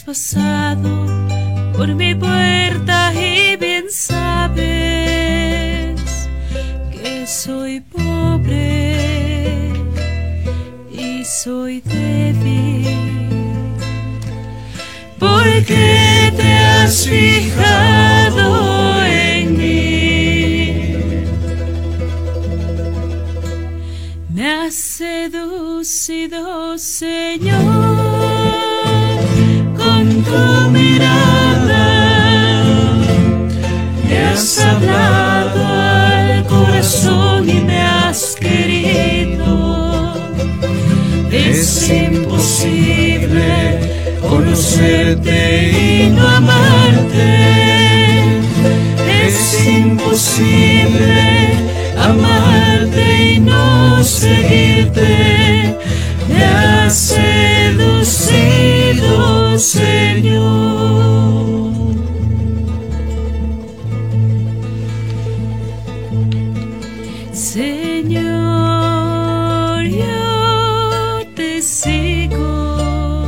pasado por mi puerta y bien sabes que soy pobre y soy débil. ¿Por qué te has fijado en mí? Me has seducido, Señor, con tu mirada. Me has hablado al corazón y me has querido. Es imposible conocerte y no amarte. Es imposible amarte y no seguirte. Me has seducido, Señor. Señor, yo te sigo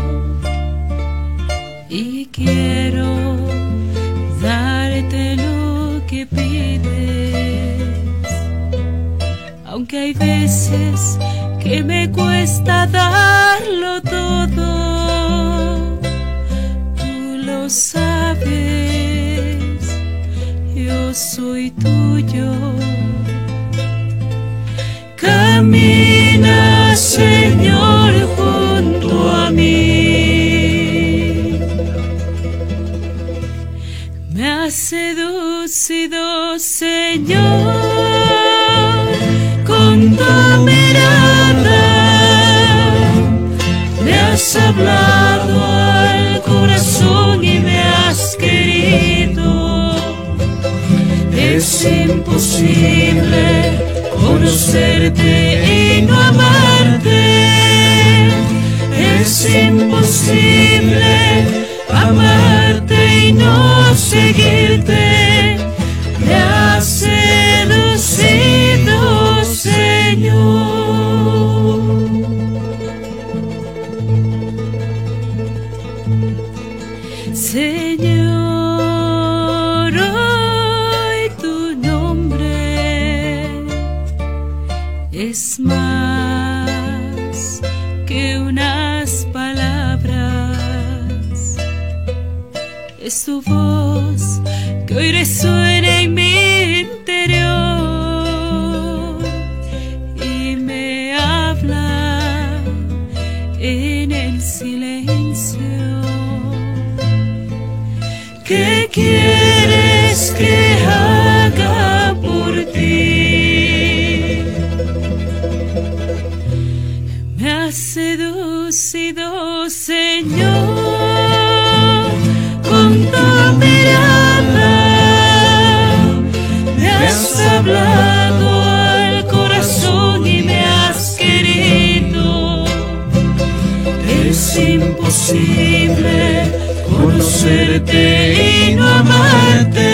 y quiero darte lo que pides, aunque hay veces que me cuesta darlo todo. Tú lo sabes, yo soy tuyo. Camina, Señor, junto a mí. Me has seducido, Señor, con tu mirada. Me has hablado al corazón y me has querido. Es imposible conocerte y no amarte. Es imposible amarte y no seguirte. Me has seducido, Señor. Señor, hoy tu nombre es más que unas palabras. Es tu voz que hoy resuena en mi interior y me habla en el silencio. ¿Qué quieres que haga por ti? Me has seducido, Señor, con tu mirada. Me has hablado al corazón y me has querido. Es imposible conocerte y no amarte.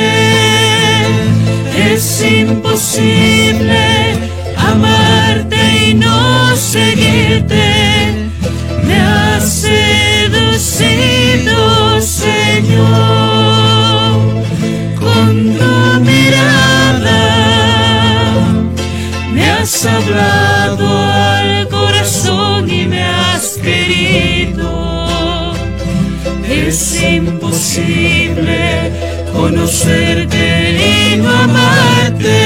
Es imposible amarte y no seguirte. Me has seducido, Señor, con tu mirada. Me has hablado al corazón y me has querido. Es imposible conocerte y no amarte.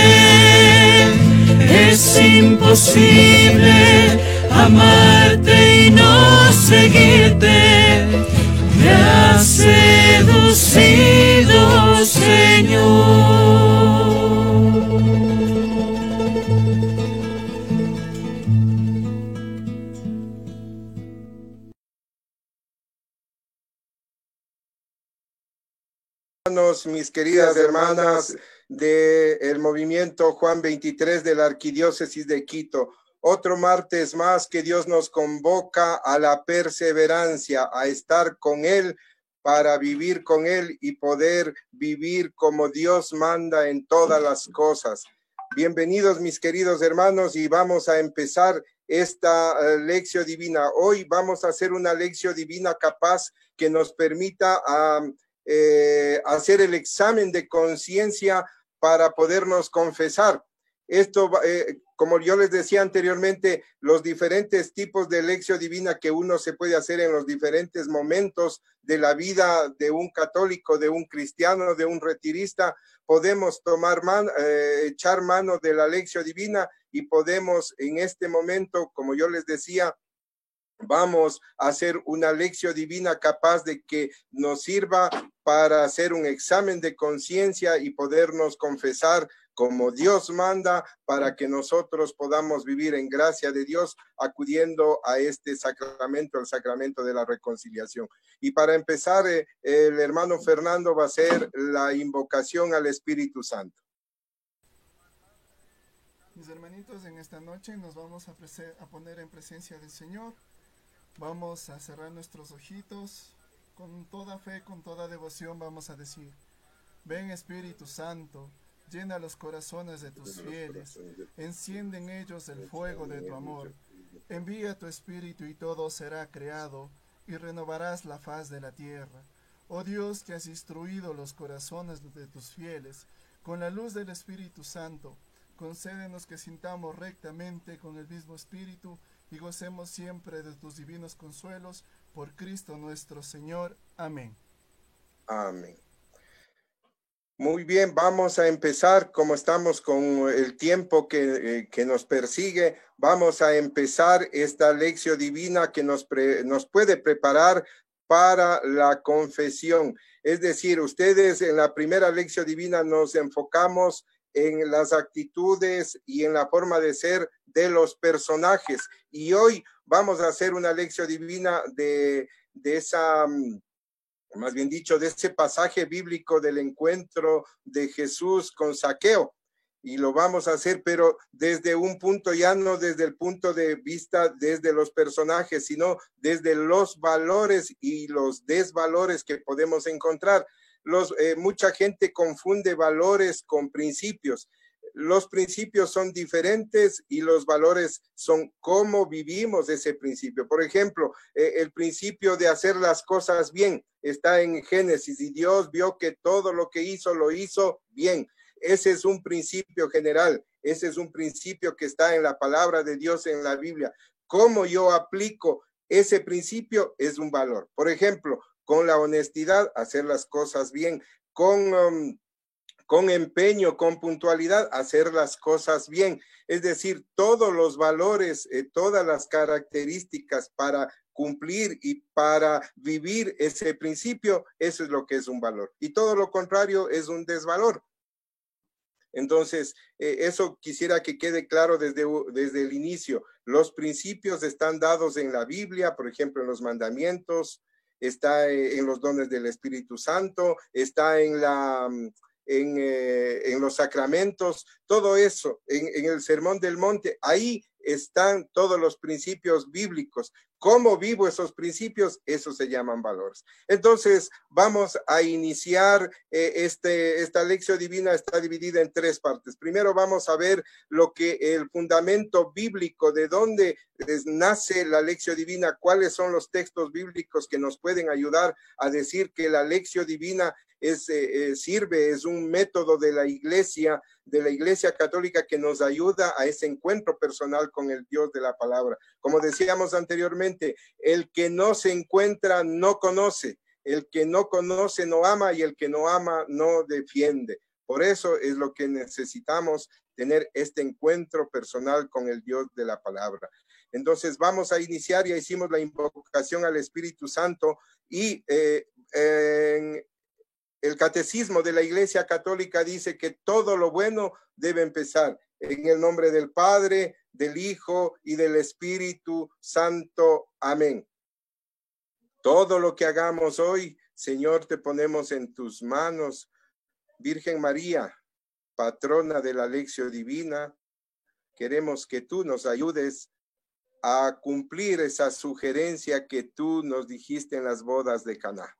Es imposible amarte y no seguirte. Me has seducido, Señor. Mis queridas hermanas del movimiento Juan 23 de la Arquidiócesis de Quito, otro martes más que Dios nos convoca a la perseverancia, a estar con Él para vivir con Él y poder vivir como Dios manda en todas las cosas. Bienvenidos mis queridos hermanos y vamos a empezar esta lección divina. Hoy vamos a hacer una lección divina capaz que nos permita hacer el examen de conciencia para podernos confesar. Esto, como yo les decía anteriormente, los diferentes tipos de lección divina que uno se puede hacer en los diferentes momentos de la vida de un católico, de un cristiano, de un retirista, podemos echar mano de la lección divina y podemos en este momento, como yo les decía, vamos a hacer una lección divina capaz de que nos sirva para hacer un examen de conciencia y podernos confesar como Dios manda, para que nosotros podamos vivir en gracia de Dios, acudiendo a este sacramento, el sacramento de la reconciliación. Y para empezar, el hermano Fernando va a hacer la invocación al Espíritu Santo. Mis hermanitos, en esta noche nos vamos a poner en presencia del Señor. Vamos a cerrar nuestros ojitos. Con toda fe, con toda devoción vamos a decir: ven Espíritu Santo, llena los corazones de tus fieles, enciende en ellos el fuego de tu amor. Envía tu Espíritu y todo será creado, y renovarás la faz de la tierra. Oh Dios, que has instruido los corazones de tus fieles, con la luz del Espíritu Santo, concédenos que sintamos rectamente con el mismo Espíritu y gocemos siempre de tus divinos consuelos, por Cristo nuestro Señor. Amén. Amén. Muy bien, vamos a empezar, como estamos con el tiempo que nos persigue, vamos a empezar esta lección divina que nos puede preparar para la confesión. Es decir, ustedes en la primera lección divina nos enfocamos en las actitudes y en la forma de ser de los personajes. Y hoy vamos a hacer una lección divina de esa... más bien dicho, de ese pasaje bíblico del encuentro de Jesús con Zaqueo. Y lo vamos a hacer, pero desde un punto, ya no desde el punto de vista desde los personajes, sino desde los valores y los desvalores que podemos encontrar. Mucha gente confunde valores con principios. Los principios son diferentes y los valores son cómo vivimos ese principio. Por ejemplo, el principio de hacer las cosas bien está en Génesis, y Dios vio que todo lo que hizo, lo hizo bien. Ese es un principio general, ese es un principio que está en la palabra de Dios en la Biblia. Cómo yo aplico ese principio es un valor. Por ejemplo, con la honestidad, hacer las cosas bien, con empeño, con puntualidad, hacer las cosas bien. Es decir, todos los valores, todas las características para cumplir y para vivir ese principio, eso es lo que es un valor. Y todo lo contrario es un desvalor. Entonces, eso quisiera que quede claro desde el inicio. Los principios están dados en la Biblia, por ejemplo, en los mandamientos, está en los dones del Espíritu Santo, está en los sacramentos, todo eso, en el Sermón del Monte, ahí están todos los principios bíblicos. ¿Cómo vivo esos principios? Eso se llaman valores. Entonces, vamos a iniciar esta lección divina. Está dividida en tres partes. Primero vamos a ver lo que el fundamento bíblico, de dónde nace la lección divina, cuáles son los textos bíblicos que nos pueden ayudar a decir que la lección divina es un método de la Iglesia Católica que nos ayuda a ese encuentro personal con el Dios de la palabra. Como decíamos anteriormente, el que no se encuentra no conoce, el que no conoce no ama, y el que no ama no defiende. Por eso es lo que necesitamos, tener este encuentro personal con el Dios de la palabra. Entonces vamos a iniciar. Ya hicimos la invocación al Espíritu Santo, y el catecismo de la Iglesia Católica dice que todo lo bueno debe empezar en el nombre del Padre, del Hijo y del Espíritu Santo. Amén. Todo lo que hagamos hoy, Señor, te ponemos en tus manos. Virgen María, patrona de la lección divina, queremos que tú nos ayudes a cumplir esa sugerencia que tú nos dijiste en las bodas de Caná.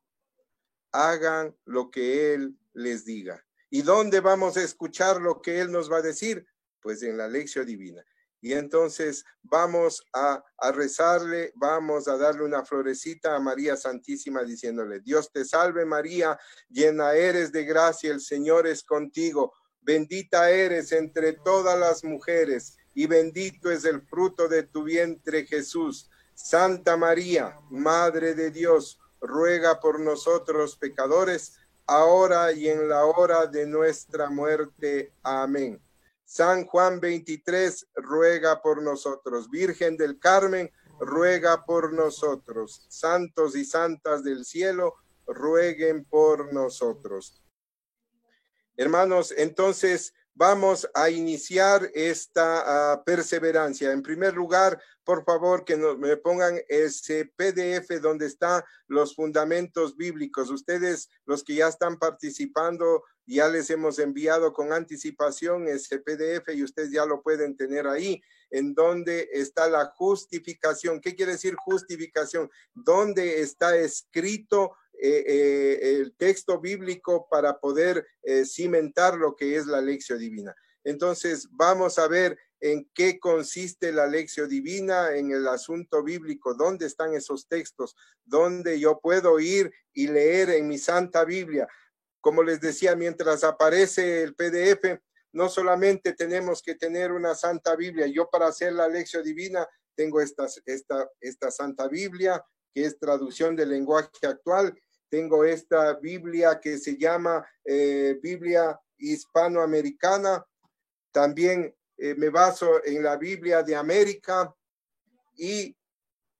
Hagan lo que Él les diga. ¿Y dónde vamos a escuchar lo que Él nos va a decir? Pues en la lección divina. Y entonces vamos a rezarle, vamos a darle una florecita a María Santísima diciéndole: Dios te salve María, llena eres de gracia, el Señor es contigo, bendita eres entre todas las mujeres y bendito es el fruto de tu vientre Jesús. Santa María, Madre de Dios, ruega por nosotros pecadores, ahora y en la hora de nuestra muerte. Amén. San Juan 23, ruega por nosotros. Virgen del Carmen, ruega por nosotros. Santos y santas del cielo, rueguen por nosotros. Hermanos, entonces vamos a iniciar esta perseverancia. En primer lugar, por favor, que me pongan ese PDF donde están los fundamentos bíblicos. Ustedes, los que ya están participando, ya les hemos enviado con anticipación ese PDF y ustedes ya lo pueden tener ahí, en donde está la justificación. ¿Qué quiere decir justificación? Donde está escrito el texto bíblico para poder cimentar lo que es la lección divina. Entonces vamos a ver en qué consiste la lección divina en el asunto bíblico, dónde están esos textos, dónde yo puedo ir y leer en mi Santa Biblia. Como les decía, mientras aparece el PDF, no solamente tenemos que tener una Santa Biblia. Yo, para hacer la lección divina, tengo esta Santa Biblia, que es traducción del lenguaje actual. Tengo esta Biblia que se llama Biblia hispanoamericana. También me baso en la Biblia de América y,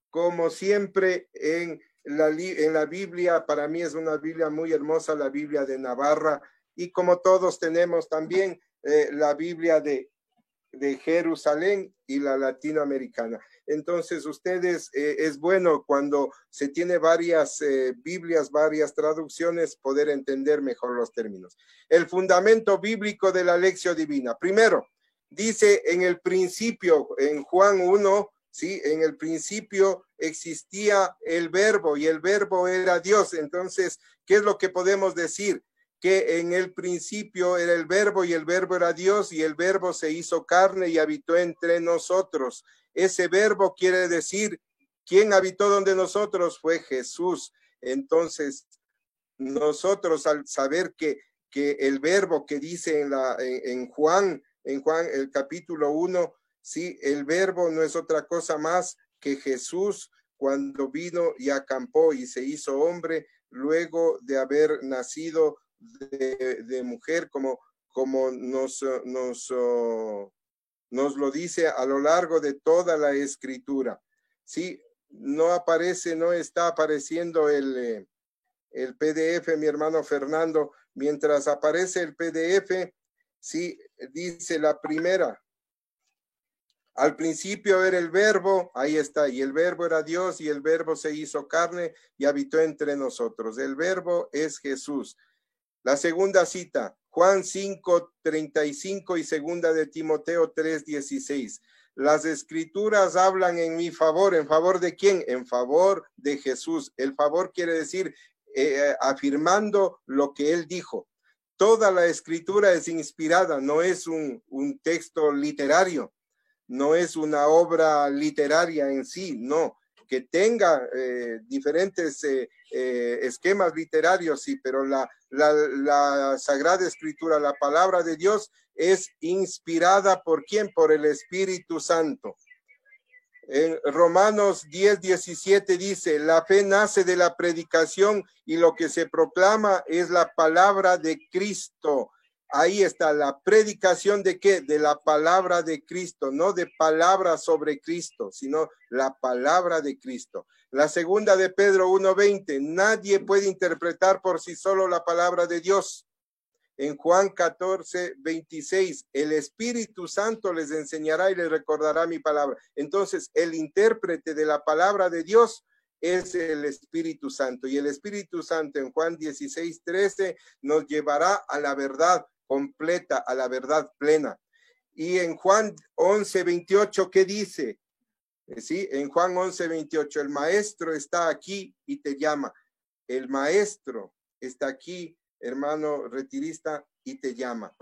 como siempre, en la Biblia, para mí es una Biblia muy hermosa, la Biblia de Navarra, y como todos tenemos también la Biblia de Jerusalén y la latinoamericana. Entonces, ustedes, es bueno cuando se tiene varias Biblias, varias traducciones, poder entender mejor los términos. El fundamento bíblico de la lección divina. Primero, dice en el principio, en Juan 1, ¿sí? En el principio existía el verbo y el verbo era Dios. Entonces, ¿qué es lo que podemos decir? Que en el principio era el verbo y el verbo era Dios y el verbo se hizo carne y habitó entre nosotros. Ese verbo quiere decir, ¿quién habitó donde nosotros? Fue Jesús. Entonces, nosotros al saber que el verbo que dice en Juan el capítulo 1, sí, el verbo no es otra cosa más que Jesús cuando vino y acampó y se hizo hombre luego de haber nacido de mujer, como nos lo dice a lo largo de toda la escritura. Sí, no está apareciendo el PDF, mi hermano Fernando. Mientras aparece el PDF, sí, dice la primera. Al principio era el verbo, ahí está, y el verbo era Dios, y el verbo se hizo carne y habitó entre nosotros. El verbo es Jesús. La segunda cita, Juan 5:35 y segunda de Timoteo 3:16. Las escrituras hablan en mi favor. ¿En favor de quién? En favor de Jesús. El favor quiere decir afirmando lo que él dijo. Toda la escritura es inspirada, no es un texto literario, no es una obra literaria en sí, no. Que tenga diferentes esquemas literarios, sí, pero la Sagrada Escritura, la palabra de Dios, es inspirada ¿por quién? Por el Espíritu Santo. En Romanos 10:17 dice, la fe nace de la predicación y lo que se proclama es la palabra de Cristo. Ahí está, la predicación ¿de qué? De la palabra de Cristo, no de palabras sobre Cristo, sino la palabra de Cristo. La segunda de Pedro 1:20, nadie puede interpretar por sí solo la palabra de Dios. En Juan 14:26, el Espíritu Santo les enseñará y les recordará mi palabra. Entonces, el intérprete de la palabra de Dios es el Espíritu Santo. Y el Espíritu Santo en Juan 16:13 nos llevará a la verdad completa, a la verdad plena. Y en Juan 11:28, ¿qué dice? Sí, en Juan 11:28, el maestro está aquí y te llama. El maestro está aquí, hermano retirista, y te llama.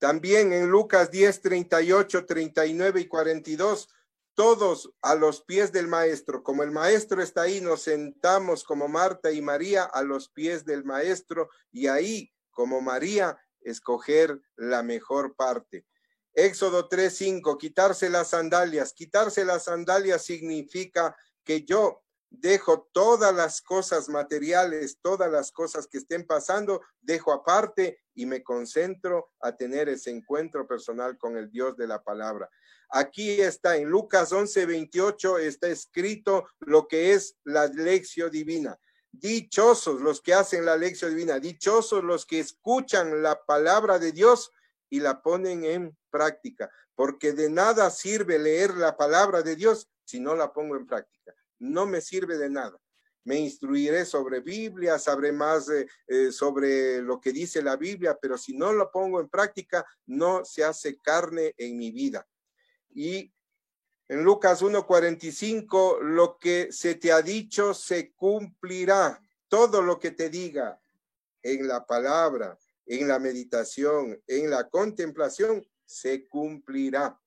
También en Lucas 10, 38, 39 y 42, todos a los pies del maestro. Como el maestro está ahí, nos sentamos como Marta y María a los pies del maestro y ahí, como María, escoger la mejor parte. Éxodo 3, 5, quitarse las sandalias. Quitarse las sandalias significa que yo dejo todas las cosas materiales, todas las cosas que estén pasando, dejo aparte y me concentro a tener ese encuentro personal con el Dios de la palabra. Aquí está en Lucas 11, 28, está escrito lo que es la lección divina. Dichosos los que hacen la lección divina, dichosos los que escuchan la palabra de Dios y la ponen en práctica, porque de nada sirve leer la palabra de Dios si no la pongo en práctica. No me sirve de nada. Me instruiré sobre Biblia, sabré más sobre lo que dice la Biblia, pero si no lo pongo en práctica, no se hace carne en mi vida. Y en Lucas 1:45, lo que se te ha dicho se cumplirá. Todo lo que te diga en la palabra, en la meditación, en la contemplación, se cumplirá.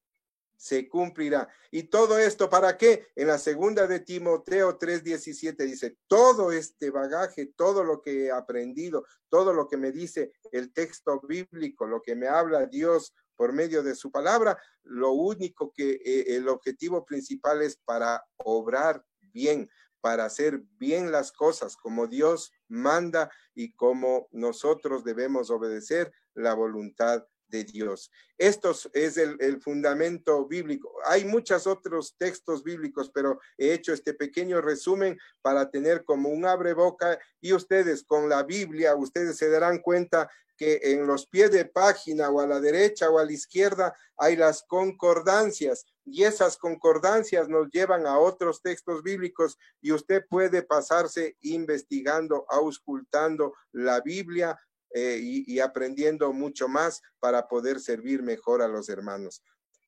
Se cumplirá. ¿Y todo esto para qué? En la segunda de Timoteo 3:17 dice, todo este bagaje, todo lo que he aprendido, todo lo que me dice el texto bíblico, lo que me habla Dios por medio de su palabra, lo único que el objetivo principal es para obrar bien, para hacer bien las cosas como Dios manda y como nosotros debemos obedecer la voluntad de Dios. Esto es el fundamento bíblico. Hay muchos otros textos bíblicos, pero he hecho este pequeño resumen para tener como un abreboca y ustedes con la Biblia, ustedes se darán cuenta que en los pies de página o a la derecha o a la izquierda hay las concordancias y esas concordancias nos llevan a otros textos bíblicos y usted puede pasarse investigando, auscultando la Biblia y aprendiendo mucho más para poder servir mejor a los hermanos.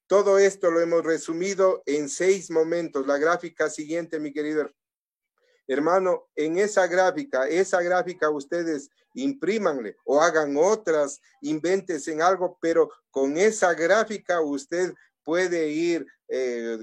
Todo esto lo hemos resumido en 6 momentos. La gráfica siguiente, mi querido hermano, en esa gráfica ustedes imprímanle o hagan otras, invéntense en algo, pero con esa gráfica usted puede ir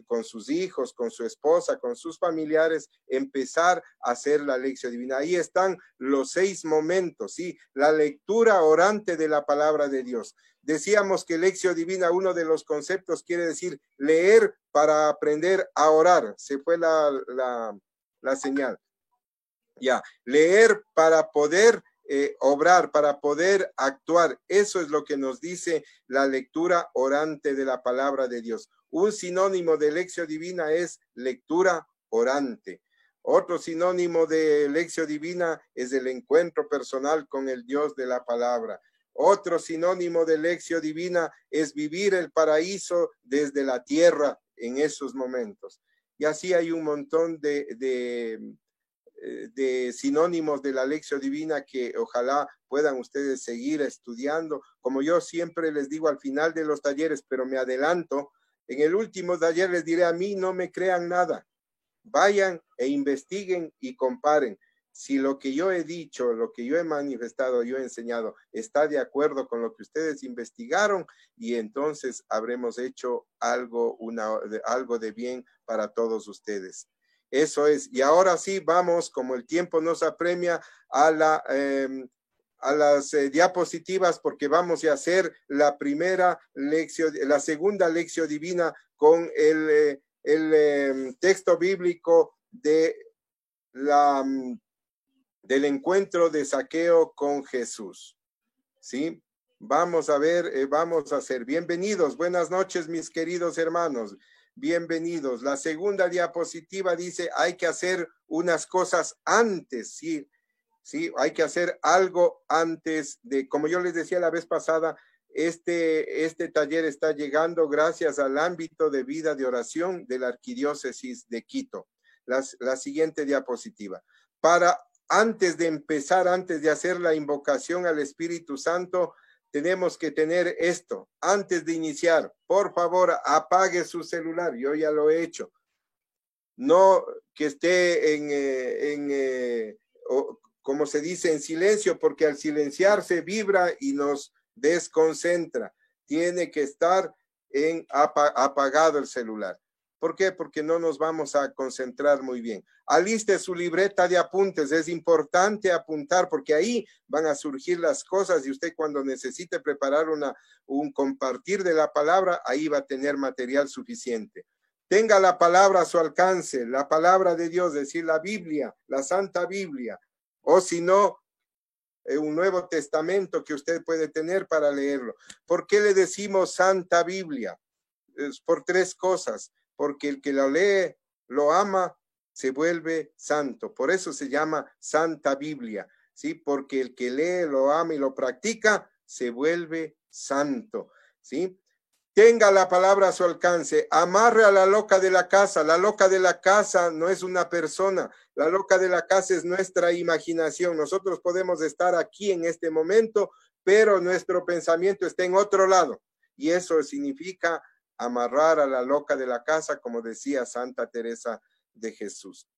con sus hijos, con su esposa, con sus familiares, empezar a hacer la lección divina. Ahí están los 6 momentos, ¿sí? La lectura orante de la palabra de Dios. Decíamos que lección divina, uno de los conceptos quiere decir leer para aprender a orar. Se fue la señal. Ya, leer para poder obrar, para poder actuar. Eso es lo que nos dice la lectura orante de la palabra de Dios. Un sinónimo de lección divina es lectura orante. Otro sinónimo de lección divina es el encuentro personal con el Dios de la palabra. Otro sinónimo de lección divina es vivir el paraíso desde la tierra en esos momentos. Y así hay un montón de sinónimos de la lección divina que ojalá puedan ustedes seguir estudiando. Como yo siempre les digo al final de los talleres, pero me adelanto, en el último taller les diré, a mí no me crean nada. Vayan e investiguen y comparen. Si lo que yo he dicho, lo que yo he manifestado, yo he enseñado, está de acuerdo con lo que ustedes investigaron, y entonces habremos hecho algo de bien para todos ustedes. Eso es. Y ahora sí vamos, como el tiempo nos apremia, a las diapositivas, porque vamos a hacer la primera lección, la segunda lección divina con el texto bíblico del encuentro de Zaqueo con Jesús. ¿Sí? Vamos a ver, vamos a hacer. Bienvenidos, buenas noches, mis queridos hermanos. Bienvenidos. La segunda diapositiva dice, hay que hacer unas cosas antes, ¿sí? Sí, hay que hacer algo antes de, como yo les decía la vez pasada, este taller está llegando gracias al ámbito de vida de oración de la Arquidiócesis de Quito. La siguiente diapositiva. Antes de empezar, antes de hacer la invocación al Espíritu Santo, tenemos que tener esto. Antes de iniciar, por favor, apague su celular. Yo ya lo he hecho. No que esté como se dice, en silencio, porque al silenciarse vibra y nos desconcentra. tiene que estar apagado el celular. ¿Por qué? Porque no nos vamos a concentrar muy bien. Aliste su libreta de apuntes. Es importante apuntar porque ahí van a surgir las cosas y usted cuando necesite preparar un compartir de la palabra, ahí va a tener material suficiente. Tenga la palabra a su alcance, la palabra de Dios, es decir, la Biblia, la Santa Biblia, o si no, un Nuevo Testamento que usted puede tener para leerlo. ¿Por qué le decimos Santa Biblia? Es por tres cosas. Porque el que lo lee, lo ama, se vuelve santo. Por eso se llama Santa Biblia, ¿sí? Porque el que lee, lo ama y lo practica, se vuelve santo, ¿sí? Tenga la palabra a su alcance, amarre a la loca de la casa. La loca de la casa no es una persona, la loca de la casa es nuestra imaginación. Nosotros podemos estar aquí en este momento, pero nuestro pensamiento está en otro lado. Y eso significa amarrar a la loca de la casa, como decía Santa Teresa de Jesús.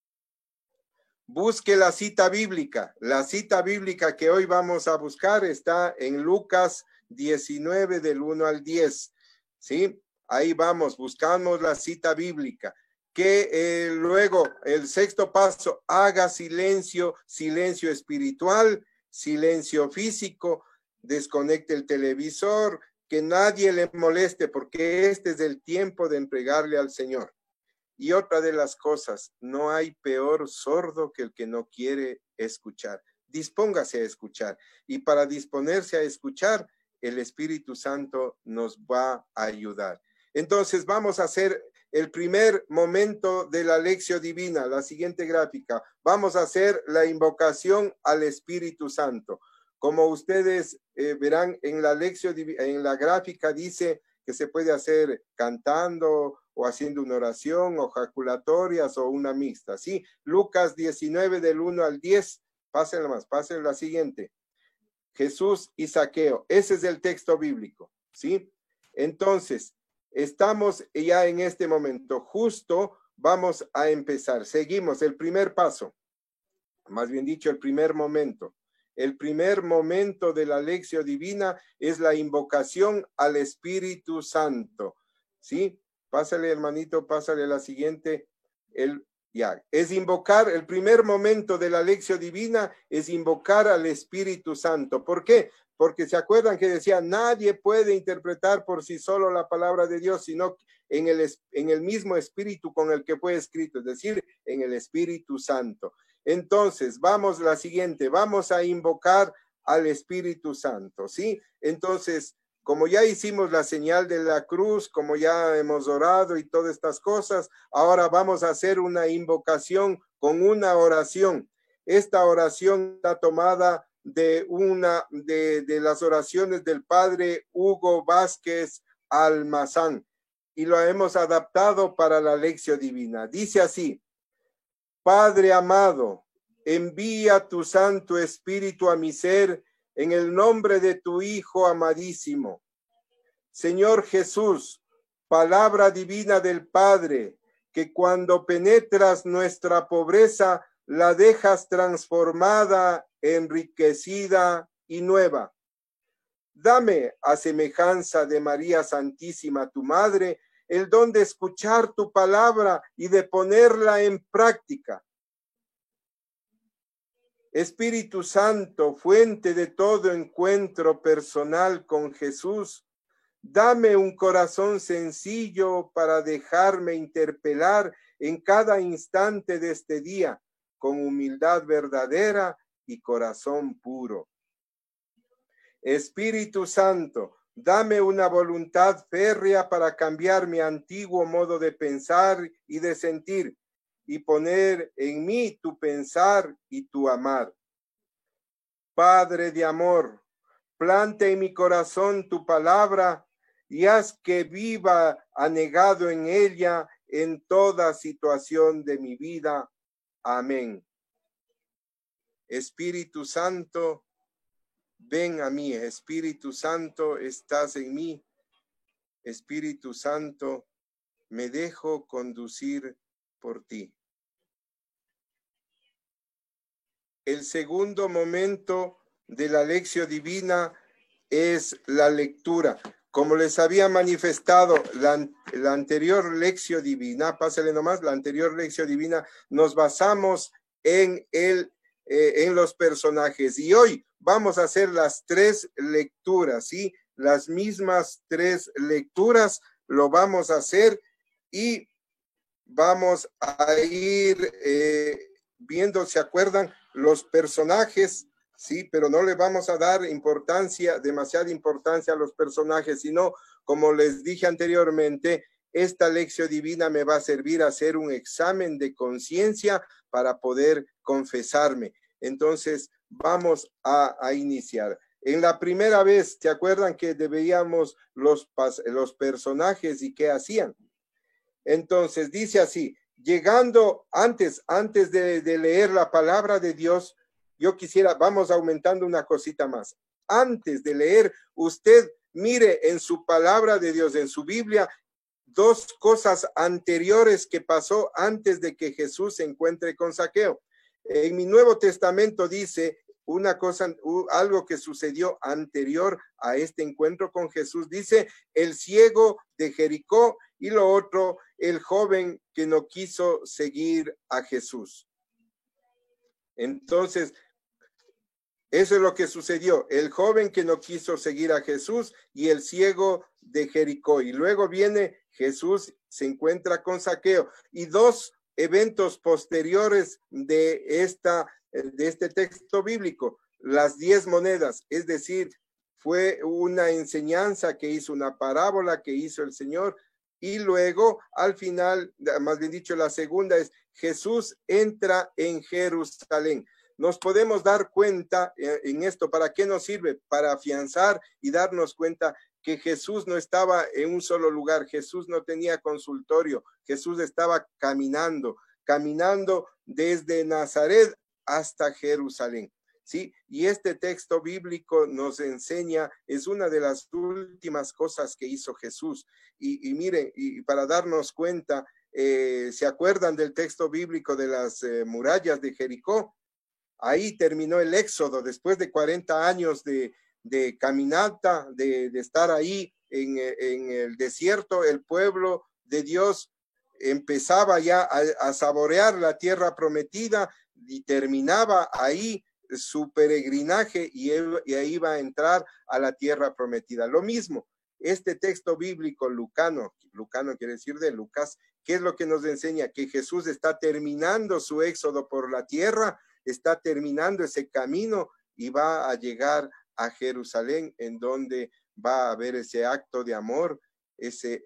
Busque la cita bíblica. La cita bíblica que hoy vamos a buscar está en Lucas 19 del 1 al 10. ¿Sí? Ahí vamos, buscamos la cita bíblica. Que luego el sexto paso, haga silencio, silencio espiritual, silencio físico, desconecte el televisor, que nadie le moleste, porque este es el tiempo de entregarle al Señor. Y otra de las cosas, no hay peor sordo que el que no quiere escuchar. Dispóngase a escuchar. Y para disponerse a escuchar, el Espíritu Santo nos va a ayudar. Entonces vamos a hacer el primer momento de la lección divina, la siguiente gráfica. Vamos a hacer la invocación al Espíritu Santo. Como ustedes verán en la lección, en la gráfica dice que se puede hacer cantando o haciendo una oración o jaculatorias o una mixta, ¿sí? Lucas 19 del 1 al 10, pásenla más, pásenla la siguiente. Jesús y Zaqueo, ese es el texto bíblico, ¿sí? Entonces, estamos ya en este momento, justo vamos a empezar. Seguimos el primer paso, más bien dicho, el primer momento. El primer momento de la lección divina es la invocación al Espíritu Santo, ¿sí? Pásale, hermanito, pásale la siguiente. Es invocar, el primer momento de la lección divina es invocar al Espíritu Santo. ¿Por qué? Porque se acuerdan que decía, nadie puede interpretar por sí solo la palabra de Dios, sino en el mismo Espíritu con el que fue escrito, es decir, en el Espíritu Santo. Entonces, vamos la siguiente, vamos a invocar al Espíritu Santo, ¿sí? Entonces, como ya hicimos la señal de la cruz, como ya hemos orado y todas estas cosas, ahora vamos a hacer una invocación con una oración. Esta oración está tomada de las oraciones del padre Hugo Vázquez Almazán y lo hemos adaptado para la lección divina. Dice así: Padre amado, envía tu Santo Espíritu a mi ser en el nombre de tu Hijo amadísimo. Señor Jesús, palabra divina del Padre, que cuando penetras nuestra pobreza, la dejas transformada, enriquecida y nueva. Dame, a semejanza de María Santísima, tu Madre, el don de escuchar tu palabra y de ponerla en práctica. Espíritu Santo, fuente de todo encuentro personal con Jesús, dame un corazón sencillo para dejarme interpelar en cada instante de este día, con humildad verdadera y corazón puro. Espíritu Santo, dame una voluntad férrea para cambiar mi antiguo modo de pensar y de sentir, y poner en mí tu pensar y tu amar. Padre de amor, planta en mi corazón tu palabra y haz que viva anegado en ella en toda situación de mi vida. Amén. Espíritu Santo, ven a mí. Espíritu Santo, estás en mí. Espíritu Santo, me dejo conducir por ti. El segundo momento de la lección divina es la lectura. como les había manifestado la anterior lección divina, pásale nomás, la anterior lección divina, nos basamos en los personajes. Y hoy vamos a hacer las 3 lecturas, ¿sí? Las mismas 3 lecturas lo vamos a hacer y vamos a ir viendo, ¿se acuerdan? Los personajes, sí, pero no le vamos a dar demasiada importancia a los personajes, sino, como les dije anteriormente, esta lección divina me va a servir a hacer un examen de conciencia para poder confesarme. Entonces, vamos a iniciar. En la primera vez, ¿se acuerdan que veíamos los personajes y qué hacían? Entonces, dice así, llegando antes de leer la palabra de Dios, yo quisiera, vamos aumentando una cosita más. Antes de leer, usted mire en su palabra de Dios, en su Biblia, 2 cosas anteriores que pasó antes de que Jesús se encuentre con Zaqueo. En mi Nuevo Testamento dice una cosa, algo que sucedió anterior a este encuentro con Jesús. Dice el ciego de Jericó y lo otro, el joven que no quiso seguir a Jesús. Entonces, eso es lo que sucedió, el joven que no quiso seguir a Jesús y el ciego de Jericó. Y luego viene Jesús, se encuentra con Zaqueo. Y 2 eventos posteriores de este texto bíblico, las 10 monedas, es decir, fue una enseñanza que hizo, una parábola que hizo el Señor. Y luego, al final, más bien dicho, la segunda es Jesús entra en Jerusalén. Nos podemos dar cuenta en esto, ¿para qué nos sirve? Para afianzar y darnos cuenta que Jesús no estaba en un solo lugar, Jesús no tenía consultorio, Jesús estaba caminando desde Nazaret hasta Jerusalén, ¿sí? Y este texto bíblico nos enseña, es una de las últimas cosas que hizo Jesús. Y miren, y para darnos cuenta, ¿se acuerdan del texto bíblico de las murallas de Jericó? Ahí terminó el éxodo, después de 40 años de caminata, de estar ahí en el desierto. El pueblo de Dios empezaba ya a saborear la tierra prometida y terminaba ahí su peregrinaje y ahí iba a entrar a la tierra prometida. Lo mismo, este texto bíblico lucano quiere decir de Lucas, ¿qué es lo que nos enseña? Que Jesús está terminando su éxodo por la tierra, está terminando ese camino y va a llegar a Jerusalén, en donde va a haber ese acto de amor, ese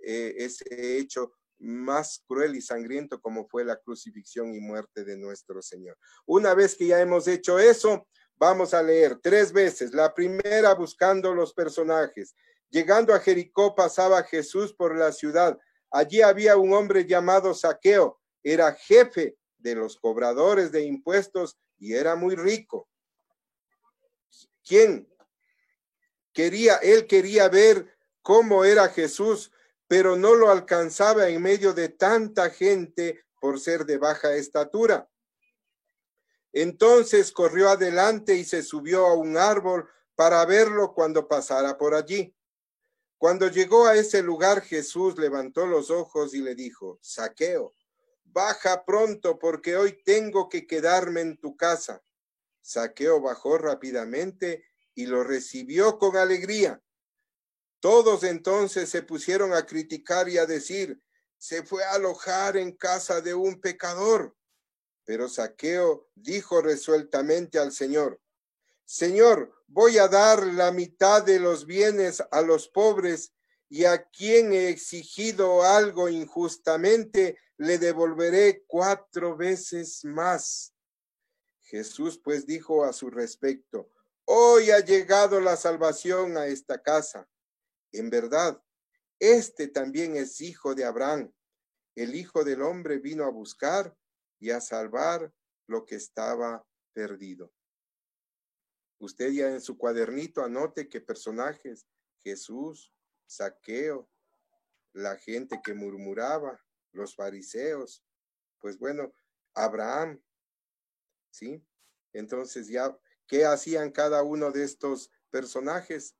hecho más cruel y sangriento como fue la crucifixión y muerte de nuestro Señor. Una vez que ya hemos hecho eso, vamos a leer 3 veces. La primera, buscando los personajes. Llegando a Jericó, pasaba Jesús por la ciudad. Allí había un hombre llamado Zaqueo, era jefe de los cobradores de impuestos y era muy rico. Él quería ver cómo era Jesús, pero no lo alcanzaba en medio de tanta gente por ser de baja estatura. Entonces corrió adelante y se subió a un árbol para verlo cuando pasara por allí. Cuando llegó a ese lugar, Jesús levantó los ojos y le dijo: Zaqueo, baja pronto, porque hoy tengo que quedarme en tu casa. Zaqueo bajó rápidamente y lo recibió con alegría. Todos entonces se pusieron a criticar y a decir: se fue a alojar en casa de un pecador. Pero Zaqueo dijo resueltamente al Señor: Señor, voy a dar la mitad de los bienes a los pobres, y a quien he exigido algo injustamente le devolveré 4 veces más. Jesús pues dijo a su respecto: hoy ha llegado la salvación a esta casa. En verdad, este también es hijo de Abraham. El Hijo del Hombre vino a buscar y a salvar lo que estaba perdido. Usted ya en su cuadernito anote qué personajes: Jesús, Zaqueo, la gente que murmuraba, los fariseos, pues bueno, Abraham, ¿sí? Entonces ya, ¿qué hacían cada uno de estos personajes?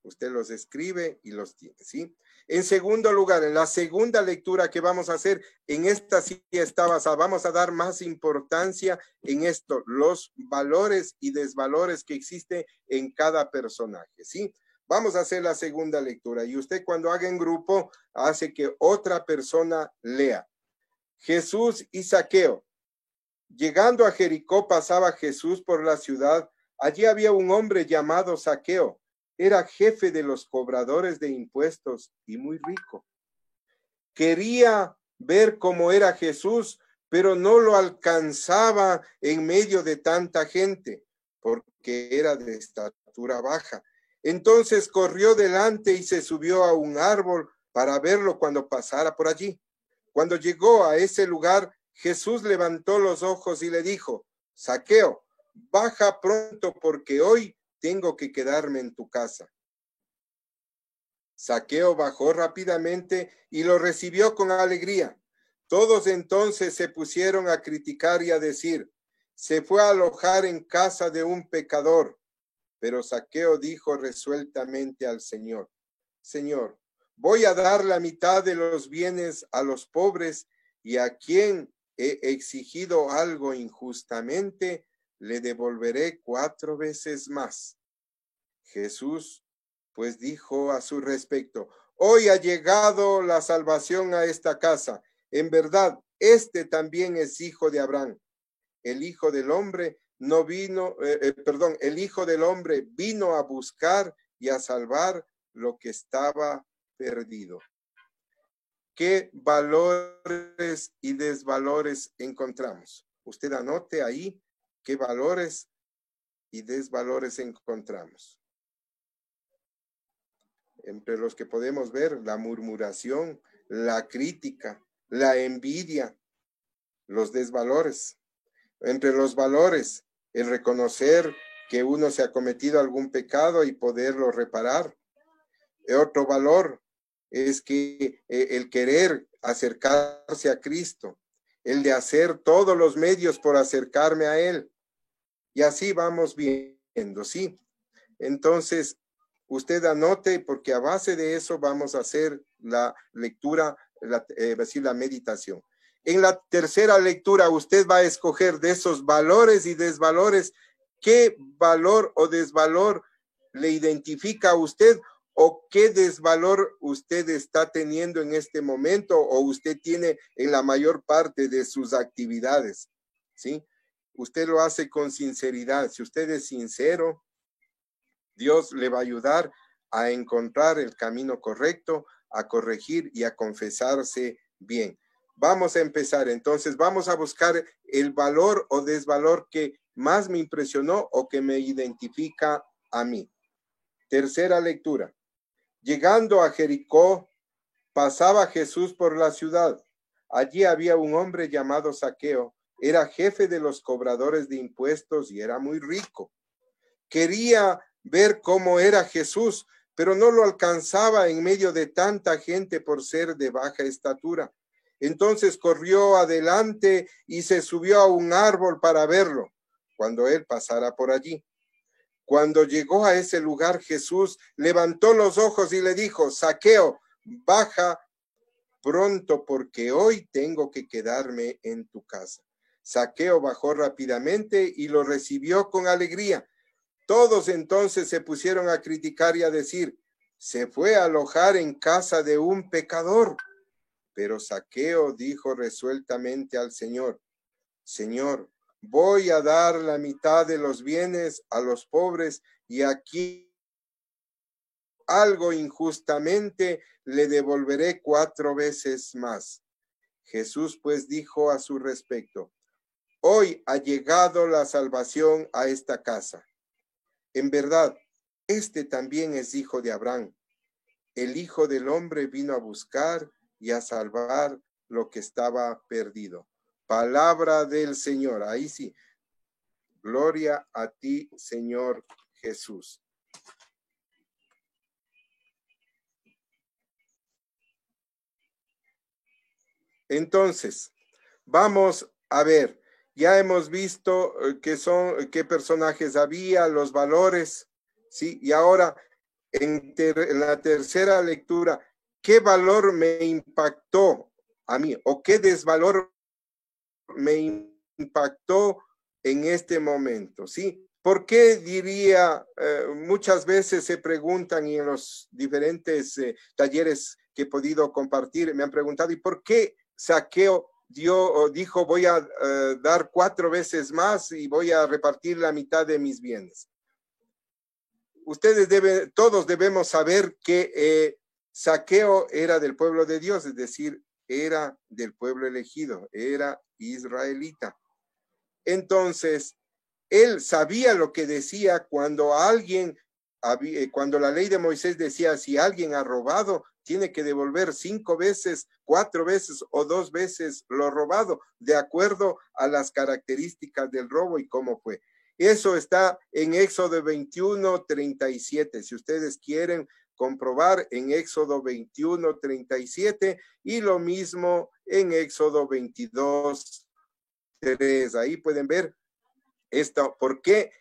Usted los escribe y los tiene, ¿sí? En segundo lugar, en la segunda lectura que vamos a hacer, en esta sí está basada, vamos a dar más importancia en esto, los valores y desvalores que existen en cada personaje, ¿sí? Vamos a hacer la segunda lectura y usted cuando haga en grupo hace que otra persona lea. Jesús y Zaqueo. Llegando a Jericó pasaba Jesús por la ciudad. Allí había un hombre llamado Zaqueo. Era jefe de los cobradores de impuestos y muy rico. Quería ver cómo era Jesús, pero no lo alcanzaba en medio de tanta gente, porque era de estatura baja. Entonces corrió delante y se subió a un árbol para verlo cuando pasara por allí. Cuando llegó a ese lugar, Jesús levantó los ojos y le dijo: Zaqueo, baja pronto porque hoy tengo que quedarme en tu casa. Zaqueo bajó rápidamente y lo recibió con alegría. Todos entonces se pusieron a criticar y a decir: se fue a alojar en casa de un pecador. Pero Zaqueo dijo resueltamente al Señor: Señor, voy a dar la mitad de los bienes a los pobres, y a quien he exigido algo injustamente, le devolveré 4 veces más. Jesús pues dijo a su respecto: hoy ha llegado la salvación a esta casa. En verdad, este también es hijo de Abraham. El Hijo del Hombre el Hijo del Hombre vino a buscar y a salvar lo que estaba perdido. ¿Qué valores y desvalores encontramos? Usted anote ahí qué valores y desvalores encontramos. Entre los que podemos ver la murmuración, la crítica, la envidia, los desvalores. Entre los valores, el reconocer que uno se ha cometido algún pecado y poderlo reparar. Otro valor es que el querer acercarse a Cristo, el de hacer todos los medios por acercarme a Él. Y así vamos viendo, ¿sí? Entonces, usted anote, porque a base de eso vamos a hacer la lectura, la meditación. En la tercera lectura, usted va a escoger de esos valores y desvalores qué valor o desvalor le identifica a usted, o qué desvalor usted está teniendo en este momento, o usted tiene en la mayor parte de sus actividades, ¿sí? Usted lo hace con sinceridad. Si usted es sincero, Dios le va a ayudar a encontrar el camino correcto, a corregir y a confesarse bien. Vamos a empezar, entonces vamos a buscar el valor o desvalor que más me impresionó o que me identifica a mí. Tercera lectura. Llegando a Jericó, pasaba Jesús por la ciudad. Allí había un hombre llamado Zaqueo. Era jefe de los cobradores de impuestos y era muy rico. Quería ver cómo era Jesús, pero no lo alcanzaba en medio de tanta gente por ser de baja estatura. Entonces corrió adelante y se subió a un árbol para verlo, cuando él pasara por allí. Cuando llegó a ese lugar, Jesús levantó los ojos y le dijo: Zaqueo, baja pronto porque hoy tengo que quedarme en tu casa. Zaqueo bajó rápidamente y lo recibió con alegría. Todos entonces se pusieron a criticar y a decir: se fue a alojar en casa de un pecador. Pero Zaqueo dijo resueltamente al Señor: Señor, voy a dar la mitad de los bienes a los pobres, y aquí algo injustamente le devolveré 4 veces más. Jesús pues dijo a su respecto: hoy ha llegado la salvación a esta casa. En verdad, este también es hijo de Abraham. El Hijo del Hombre vino a buscar y a salvar lo que estaba perdido. Palabra del Señor. Ahí sí. Gloria a ti, Señor Jesús. Entonces, vamos a ver. Ya hemos visto qué personajes había, los valores, ¿sí? Y ahora en la tercera lectura, ¿qué valor me impactó a mí o qué desvalor me impactó en este momento? ¿Sí? ¿Por qué diría, muchas veces se preguntan y en los diferentes talleres que he podido compartir, me han preguntado, ¿y por qué Zaqueo dijo voy a dar 4 veces más y voy a repartir la mitad de mis bienes? Todos debemos saber que Zaqueo era del pueblo de Dios, es decir, era del pueblo elegido, era israelita. Entonces, él sabía lo que decía cuando cuando la ley de Moisés decía, si alguien ha robado, tiene que devolver 5 veces, 4 veces o 2 veces lo robado, de acuerdo a las características del robo y cómo fue. Eso está en Éxodo 21:37. Si ustedes quieren comprobar, en Éxodo 21:37 y lo mismo en Éxodo 22:3. Ahí pueden ver esto. ¿Por qué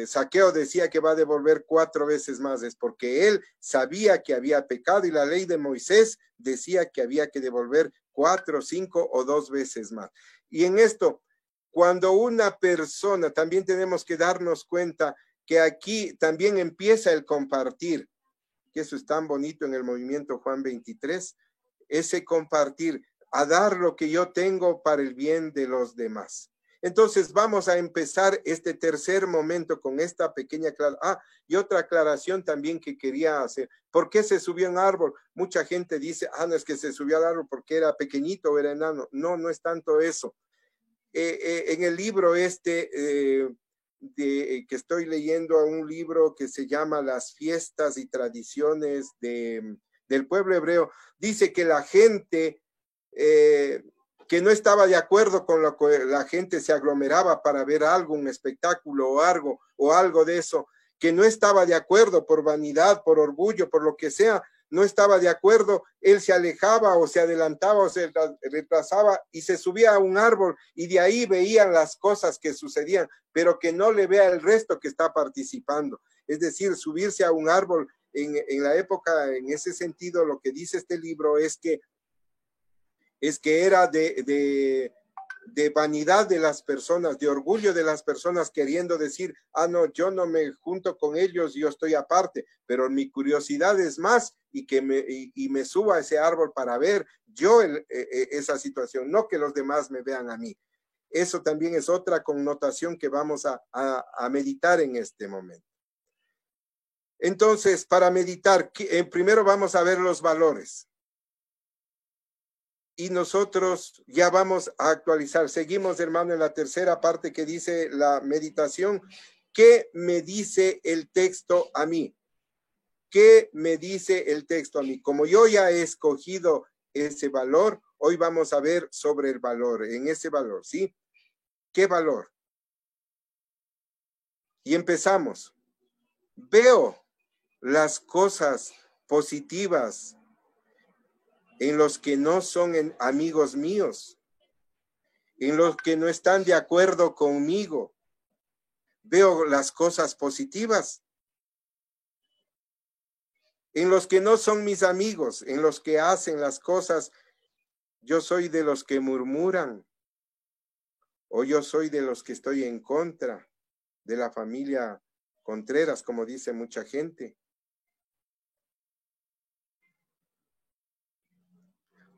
Zaqueo decía que va a devolver 4 veces más? Es porque él sabía que había pecado y la ley de Moisés decía que había que devolver 4, 5 o 2 veces más. Y en esto, cuando una persona, también tenemos que darnos cuenta que aquí también empieza el compartir, que eso es tan bonito en el movimiento Juan 23, ese compartir, a dar lo que yo tengo para el bien de los demás. Entonces vamos a empezar este tercer momento con esta pequeña aclaración. Y otra aclaración también que quería hacer. ¿Por qué se subió a un árbol? Mucha gente dice, no es que se subió al árbol porque era pequeñito o era enano. No, no es tanto eso. En el libro que estoy leyendo, un libro que se llama Las fiestas y tradiciones del pueblo hebreo, dice que la gente que no estaba de acuerdo con lo que la gente se aglomeraba para ver algo, un espectáculo o algo de eso, que no estaba de acuerdo por vanidad, por orgullo, por lo que sea, no estaba de acuerdo, él se alejaba o se adelantaba o se retrasaba y se subía a un árbol y de ahí veían las cosas que sucedían, pero que no le vea el resto que está participando. Es decir, subirse a un árbol en la época, en ese sentido, lo que dice este libro es que era de vanidad de las personas, de orgullo de las personas, queriendo decir, no, yo no me junto con ellos, yo estoy aparte, pero mi curiosidad es más y me suba a ese árbol para ver yo esa situación, no que los demás me vean a mí. Eso también es otra connotación que vamos a meditar en este momento. Entonces, para meditar, primero vamos a ver los valores. Y nosotros ya vamos a actualizar. Seguimos, hermano, en la tercera parte que dice la meditación. ¿Qué me dice el texto a mí? ¿Qué me dice el texto a mí? Como yo ya he escogido ese valor, hoy vamos a ver sobre el valor, en ese valor, ¿sí? ¿Qué valor? Y empezamos. Veo las cosas positivas en los que no son amigos míos, en los que no están de acuerdo conmigo. Veo las cosas positivas en los que no son mis amigos, en los que hacen las cosas. Yo soy de los que murmuran, o yo soy de los que estoy en contra de la familia Contreras, como dice mucha gente.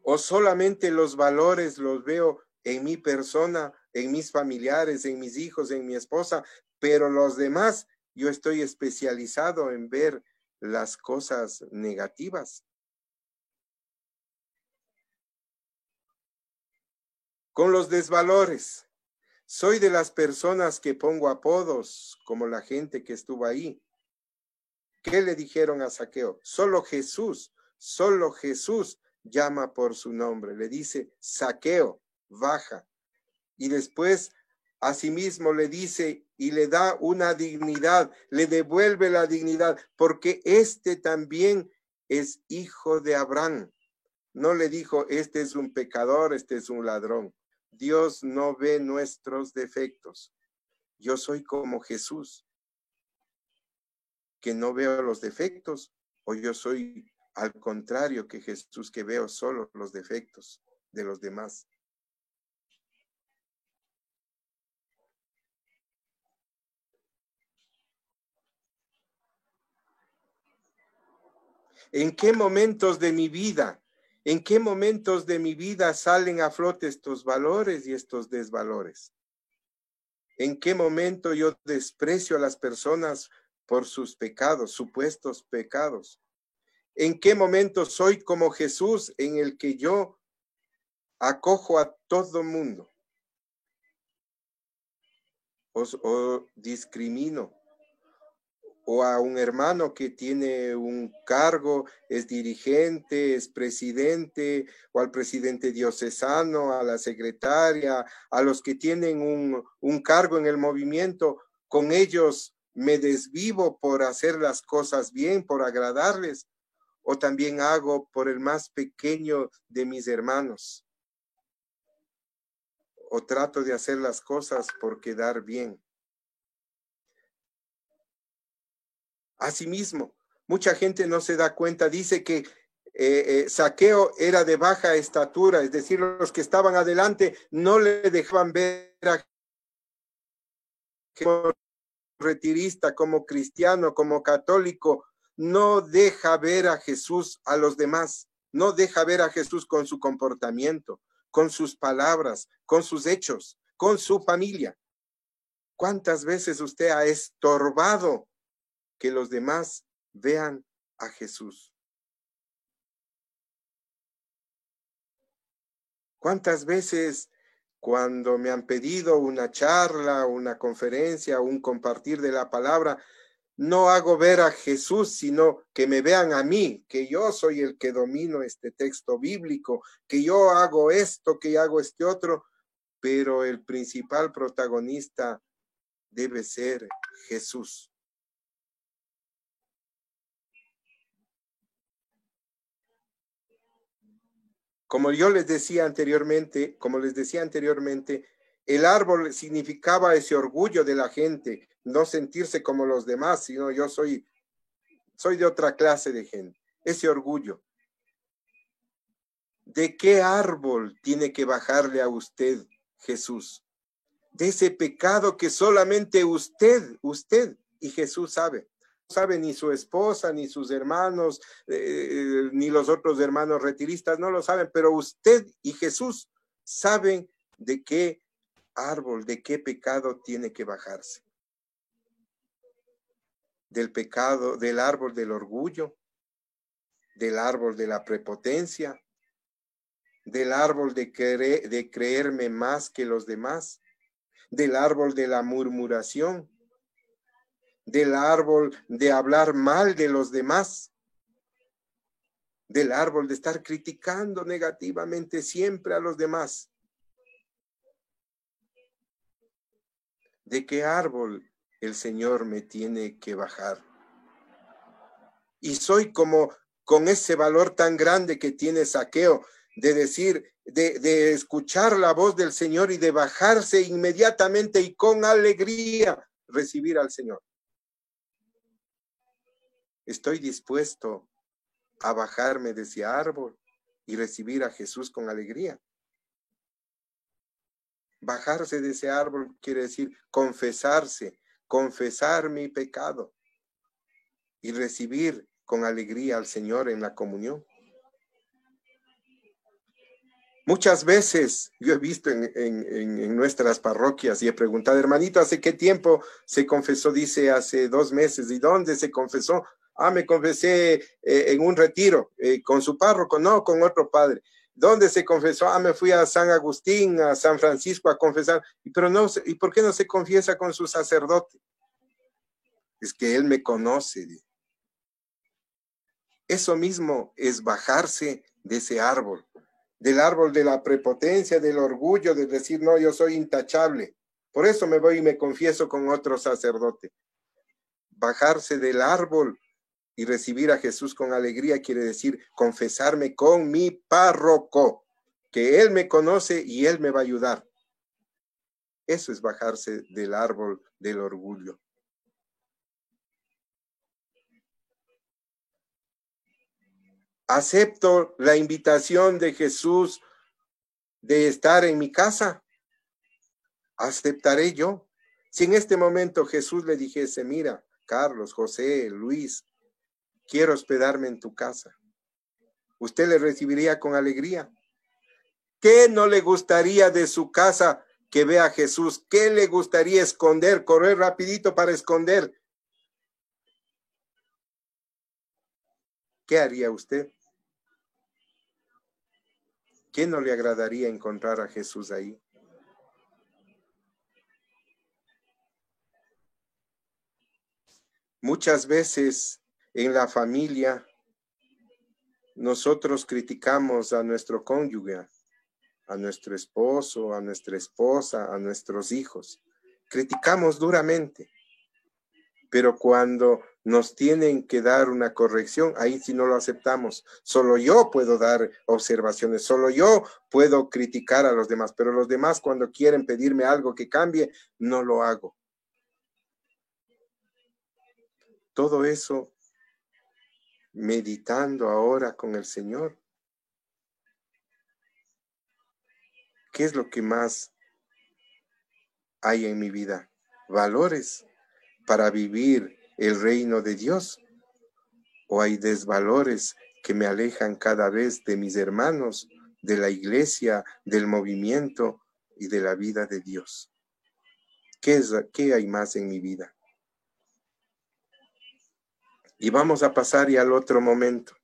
O solamente los valores los veo en mi persona, en mis familiares, en mis hijos, en mi esposa, pero los demás, yo estoy especializado en ver las cosas negativas. Con los desvalores, soy de las personas que pongo apodos, como la gente que estuvo ahí. ¿Qué le dijeron a Zaqueo? Solo Jesús llama por su nombre, le dice, Zaqueo, baja. Y después, asimismo, le dice y le da una dignidad, le devuelve la dignidad, porque este también es hijo de Abraham. No le dijo, este es un pecador, este es un ladrón. Dios no ve nuestros defectos. Yo soy como Jesús. que no veo los defectos, o yo soy al contrario que Jesús, que veo solo los defectos de los demás. ¿En qué momentos de mi vida, salen a flote estos valores y estos desvalores? ¿En qué momento yo desprecio a las personas por sus pecados, supuestos pecados? ¿En qué momento soy como Jesús, en el que yo acojo a todo mundo? O discrimino, o a un hermano que tiene un cargo, es dirigente, es presidente, o al presidente diocesano, a la secretaria, a los que tienen un cargo en el movimiento, con ellos me desvivo por hacer las cosas bien, por agradarles, o también hago por el más pequeño de mis hermanos, o trato de hacer las cosas por quedar bien. Asimismo, mucha gente no se da cuenta, dice que Zaqueo era de baja estatura, es decir, los que estaban adelante no le dejaban ver a como retirista, como cristiano, como católico, no deja ver a Jesús a los demás, no deja ver a Jesús con su comportamiento, con sus palabras, con sus hechos, con su familia. ¿Cuántas veces usted ha estorbado que los demás vean a Jesús? ¿Cuántas veces cuando me han pedido una charla, una conferencia, un compartir de la palabra, no hago ver a Jesús, sino que me vean a mí, que yo soy el que domino este texto bíblico, que yo hago esto, que hago este otro, pero el principal protagonista debe ser Jesús. Como les decía anteriormente, el árbol significaba ese orgullo de la gente, no sentirse como los demás, sino yo soy de otra clase de gente, ese orgullo. ¿De qué árbol tiene que bajarle a usted Jesús? De ese pecado que solamente usted y Jesús sabe. No sabe ni su esposa, ni sus hermanos, ni los otros hermanos retiristas, no lo saben, pero usted y Jesús saben de qué árbol, de qué pecado tiene que bajarse. Del pecado, del árbol del orgullo, del árbol de la prepotencia, del árbol de creerme más que los demás, del árbol de la murmuración, del árbol de hablar mal de los demás, del árbol de estar criticando negativamente siempre a los demás. ¿De qué árbol el Señor me tiene que bajar? Y soy como con ese valor tan grande que tiene Zaqueo, de decir, de escuchar la voz del Señor y de bajarse inmediatamente y con alegría recibir al Señor. Estoy dispuesto a bajarme de ese árbol y recibir a Jesús con alegría. Bajarse de ese árbol quiere decir confesarse, confesar mi pecado y recibir con alegría al Señor en la comunión. Muchas veces yo he visto en nuestras parroquias y he preguntado, hermanito, ¿hace qué tiempo se confesó? Dice, hace 2 meses. ¿Y dónde se confesó? Me confesé en un retiro con su párroco, no, con otro padre. ¿Dónde se confesó? Me fui a San Agustín, a San Francisco a confesar. Pero no, ¿y por qué no se confiesa con su sacerdote? Es que él me conoce. Eso mismo es bajarse de ese árbol, del árbol de la prepotencia, del orgullo, de decir, no, yo soy intachable. Por eso me voy y me confieso con otro sacerdote. Bajarse del árbol y recibir a Jesús con alegría quiere decir confesarme con mi párroco, que él me conoce y él me va a ayudar. Eso es bajarse del árbol del orgullo. ¿Acepto la invitación de Jesús de estar en mi casa? ¿Aceptaré yo? Si en este momento Jesús le dijese, mira, Carlos, José, Luis, quiero hospedarme en tu casa, ¿usted le recibiría con alegría? ¿Qué no le gustaría de su casa que vea a Jesús? ¿Qué le gustaría esconder, correr rapidito para esconder? ¿Qué haría usted? ¿Qué no le agradaría encontrar a Jesús ahí? Muchas veces en la familia nosotros criticamos a nuestro cónyuge, a nuestro esposo, a nuestra esposa, a nuestros hijos. Criticamos duramente, pero cuando nos tienen que dar una corrección, ahí sí no lo aceptamos. Solo yo puedo dar observaciones, solo yo puedo criticar a los demás, pero los demás cuando quieren pedirme algo que cambie, no lo hago. Todo eso meditando ahora con el Señor. ¿Qué es lo que más hay en mi vida? ¿Valores para vivir el reino de Dios? ¿O hay desvalores que me alejan cada vez de mis hermanos, de la iglesia, del movimiento y de la vida de Dios? ¿Qué hay más en mi vida? Y vamos a pasar ya al otro momento.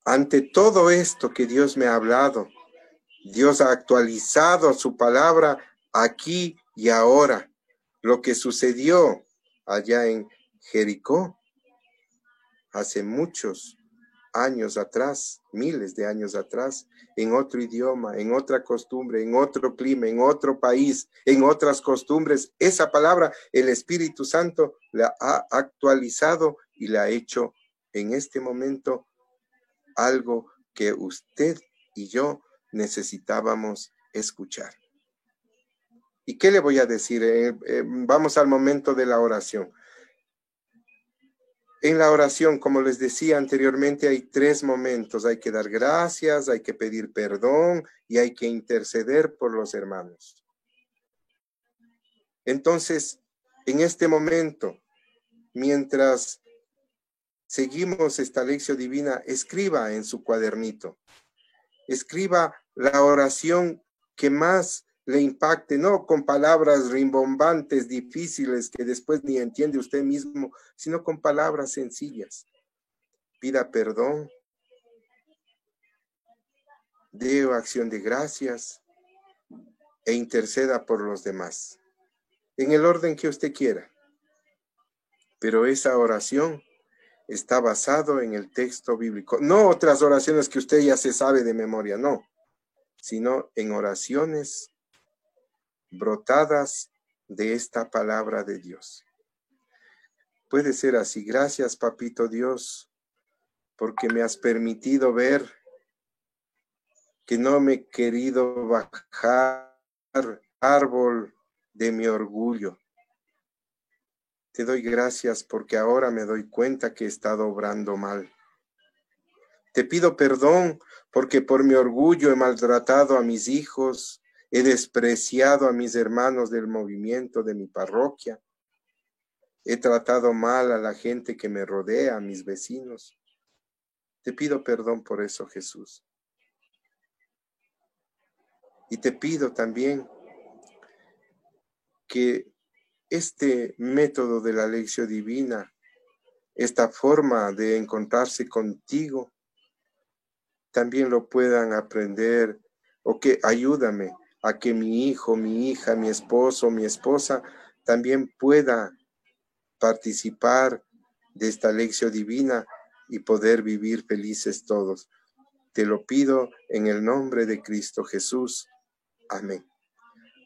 Ante todo esto que Dios me ha hablado, Dios ha actualizado su palabra aquí y ahora. Lo que sucedió allá en Jericó hace muchos años atrás, miles de años atrás, en otro idioma, en otra costumbre, en otro clima, en otro país, en otras costumbres. Esa palabra, el Espíritu Santo la ha actualizado y la ha hecho en este momento algo que usted y yo necesitábamos escuchar. ¿Y qué le voy a decir? Vamos al momento de la oración. En la oración, como les decía anteriormente, hay 3 momentos. Hay que dar gracias, hay que pedir perdón y hay que interceder por los hermanos. Entonces, en este momento, mientras seguimos esta lección divina, escriba en su cuadernito. Escriba la oración que más le impacte, no con palabras rimbombantes, difíciles, que después ni entiende usted mismo, sino con palabras sencillas. Pida perdón, dé acción de gracias e interceda por los demás, en el orden que usted quiera. Pero esa oración está basado en el texto bíblico, no otras oraciones que usted ya se sabe de memoria, no, sino en oraciones brotadas de esta palabra de Dios. Puede ser así. Gracias, Papito Dios, porque me has permitido ver que no me he querido bajar árbol de mi orgullo. Te doy gracias porque ahora me doy cuenta que he estado obrando mal. Te pido perdón porque por mi orgullo he maltratado a mis hijos, he despreciado a mis hermanos del movimiento de mi parroquia. He tratado mal a la gente que me rodea, a mis vecinos. Te pido perdón por eso, Jesús. Y te pido también que este método de la lección divina, esta forma de encontrarse contigo, también lo puedan aprender, o que ayúdame a que mi hijo, mi hija, mi esposo, mi esposa también pueda participar de esta lección divina y poder vivir felices todos. Te lo pido en el nombre de Cristo Jesús. Amén.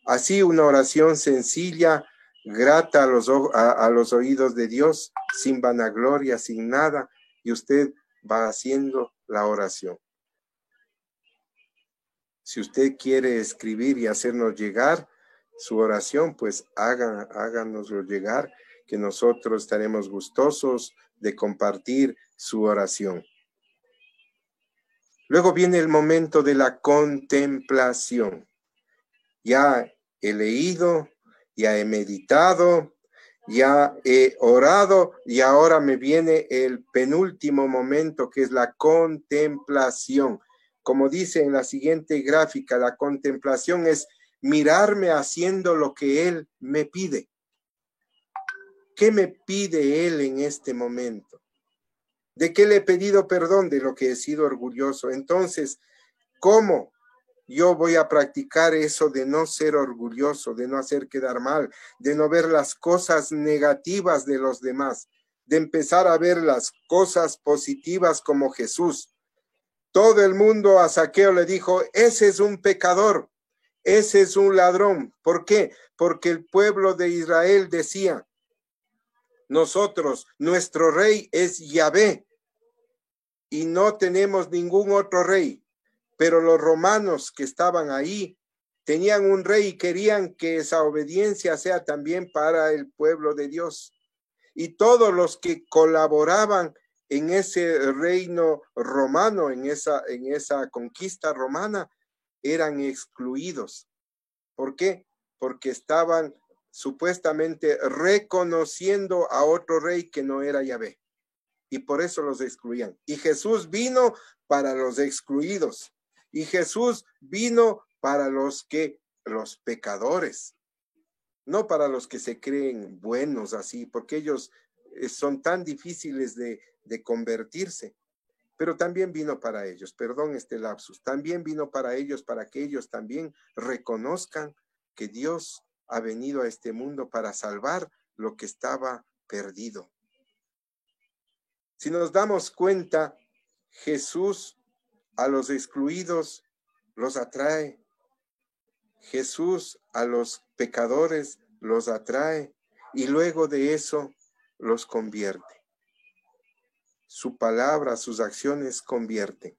Así una oración sencilla, grata a los oídos de Dios, sin vanagloria, sin nada, y usted va haciendo la oración. Si usted quiere escribir y hacernos llegar su oración, pues háganoslo llegar, que nosotros estaremos gustosos de compartir su oración. Luego viene el momento de la contemplación. Ya he leído, ya he meditado, ya he orado y ahora me viene el penúltimo momento, que es la contemplación. Como dice en la siguiente gráfica, la contemplación es mirarme haciendo lo que Él me pide. ¿Qué me pide Él en este momento? ¿De qué le he pedido perdón? De lo que he sido orgulloso. Entonces, ¿cómo yo voy a practicar eso de no ser orgulloso, de no hacer quedar mal, de no ver las cosas negativas de los demás, de empezar a ver las cosas positivas como Jesús? Todo el mundo a Zaqueo le dijo, ese es un pecador, ese es un ladrón. ¿Por qué? Porque el pueblo de Israel decía, nosotros, nuestro rey es Yahvé y no tenemos ningún otro rey. Pero los romanos que estaban ahí tenían un rey y querían que esa obediencia sea también para el pueblo de Dios. Y todos los que colaboraban en ese reino romano, en esa conquista romana, eran excluidos. ¿Por qué? Porque estaban supuestamente reconociendo a otro rey que no era Yahvé. Y por eso los excluían. Y Jesús vino para los excluidos. Y Jesús vino para los pecadores, no para los que se creen buenos así, porque ellos son tan difíciles de convertirse. Pero también vino para ellos, perdón este lapsus, también vino para ellos, para que ellos también reconozcan que Dios ha venido a este mundo para salvar lo que estaba perdido. Si nos damos cuenta, Jesús a los excluidos los atrae. Jesús a los pecadores los atrae y luego de eso los convierte. Su palabra, sus acciones convierten.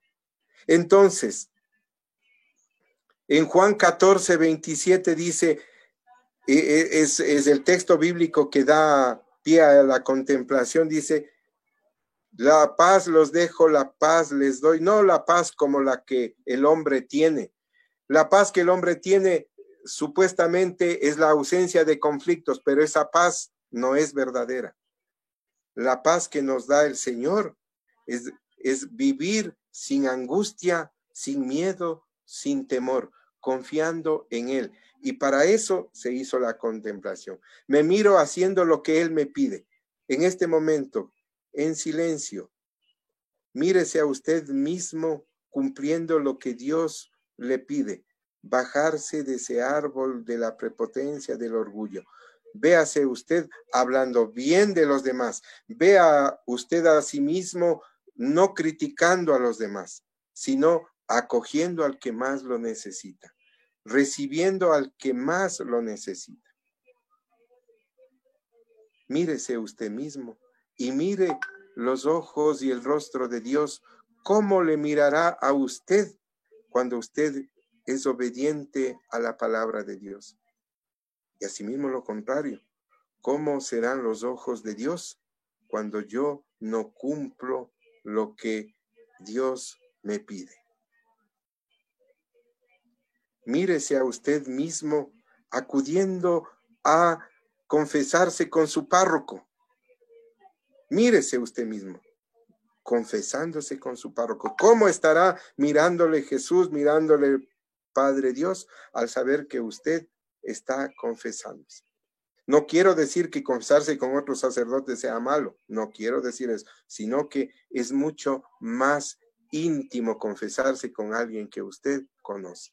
Entonces, en Juan 14, 27 dice, es el texto bíblico que da pie a la contemplación, dice, la paz los dejo, la paz les doy, no la paz como la que el hombre tiene. La paz que el hombre tiene supuestamente es la ausencia de conflictos, pero esa paz no es verdadera. La paz que nos da el Señor es vivir sin angustia, sin miedo, sin temor, confiando en Él. Y para eso se hizo la contemplación. Me miro haciendo lo que Él me pide. En este momento, en silencio, mírese a usted mismo cumpliendo lo que Dios le pide, bajarse de ese árbol de la prepotencia, del orgullo. Véase usted hablando bien de los demás, vea usted a sí mismo no criticando a los demás, sino acogiendo al que más lo necesita, recibiendo al que más lo necesita. Mírese usted mismo y mire los ojos y el rostro de Dios. ¿Cómo le mirará a usted cuando usted es obediente a la palabra de Dios? Y asimismo lo contrario. ¿Cómo serán los ojos de Dios cuando yo no cumplo lo que Dios me pide? Mírese a usted mismo acudiendo a confesarse con su párroco. Mírese usted mismo, confesándose con su párroco. ¿Cómo estará mirándole Jesús, mirándole Padre Dios, al saber que usted está confesándose? No quiero decir que confesarse con otros sacerdotes sea malo, no quiero decir eso, sino que es mucho más íntimo confesarse con alguien que usted conoce.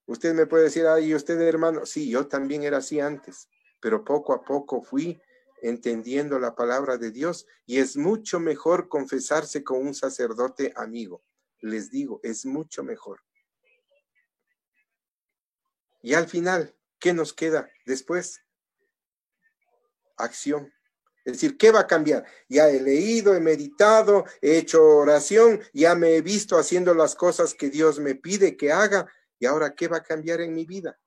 Usted me puede decir, ay, usted hermano, sí, yo también era así antes, pero poco a poco fui entendiendo la palabra de Dios y es mucho mejor confesarse con un sacerdote amigo. Les digo, es mucho mejor. Y al final, ¿qué nos queda después? Acción. Es decir, ¿qué va a cambiar? Ya he leído, he meditado, he hecho oración, ya me he visto haciendo las cosas que Dios me pide que haga. ¿Y ahora qué va a cambiar en mi vida?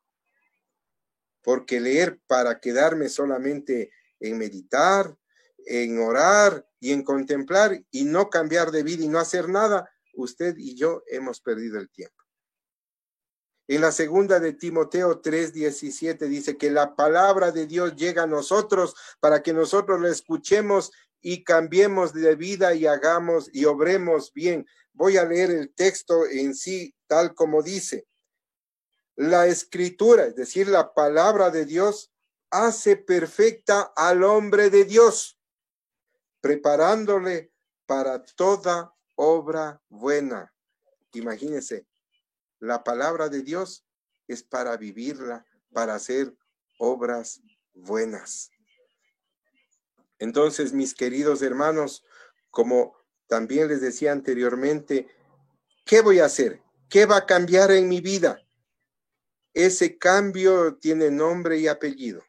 Porque leer para quedarme solamente en meditar, en orar y en contemplar y no cambiar de vida y no hacer nada, usted y yo hemos perdido el tiempo. En la segunda de Timoteo 3:17 dice que la palabra de Dios llega a nosotros para que nosotros la escuchemos y cambiemos de vida y hagamos y obremos bien. Voy a leer el texto en sí tal como dice. La escritura, es decir, la palabra de Dios, hace perfecta al hombre de Dios, preparándole para toda obra buena. Imagínense, la palabra de Dios es para vivirla, para hacer obras buenas. Entonces, mis queridos hermanos, como también les decía anteriormente, ¿qué voy a hacer? ¿Qué va a cambiar en mi vida? Ese cambio tiene nombre y apellido.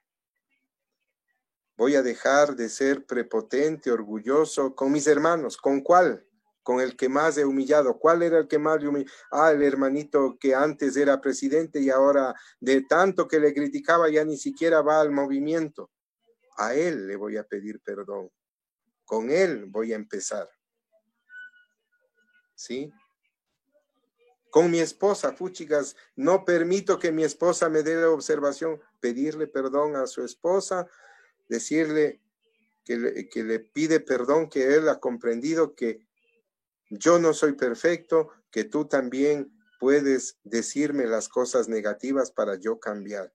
Voy a dejar de ser prepotente, orgulloso con mis hermanos. ¿Con cuál? Con el que más he humillado. ¿Cuál era el que más le humilló? El hermanito que antes era presidente y ahora de tanto que le criticaba ya ni siquiera va al movimiento. A él le voy a pedir perdón. Con él voy a empezar. ¿Sí? Con mi esposa, chicas, no permito que mi esposa me dé la observación, pedirle perdón a su esposa, decirle que le pide perdón, que él ha comprendido que yo no soy perfecto, que tú también puedes decirme las cosas negativas para yo cambiar.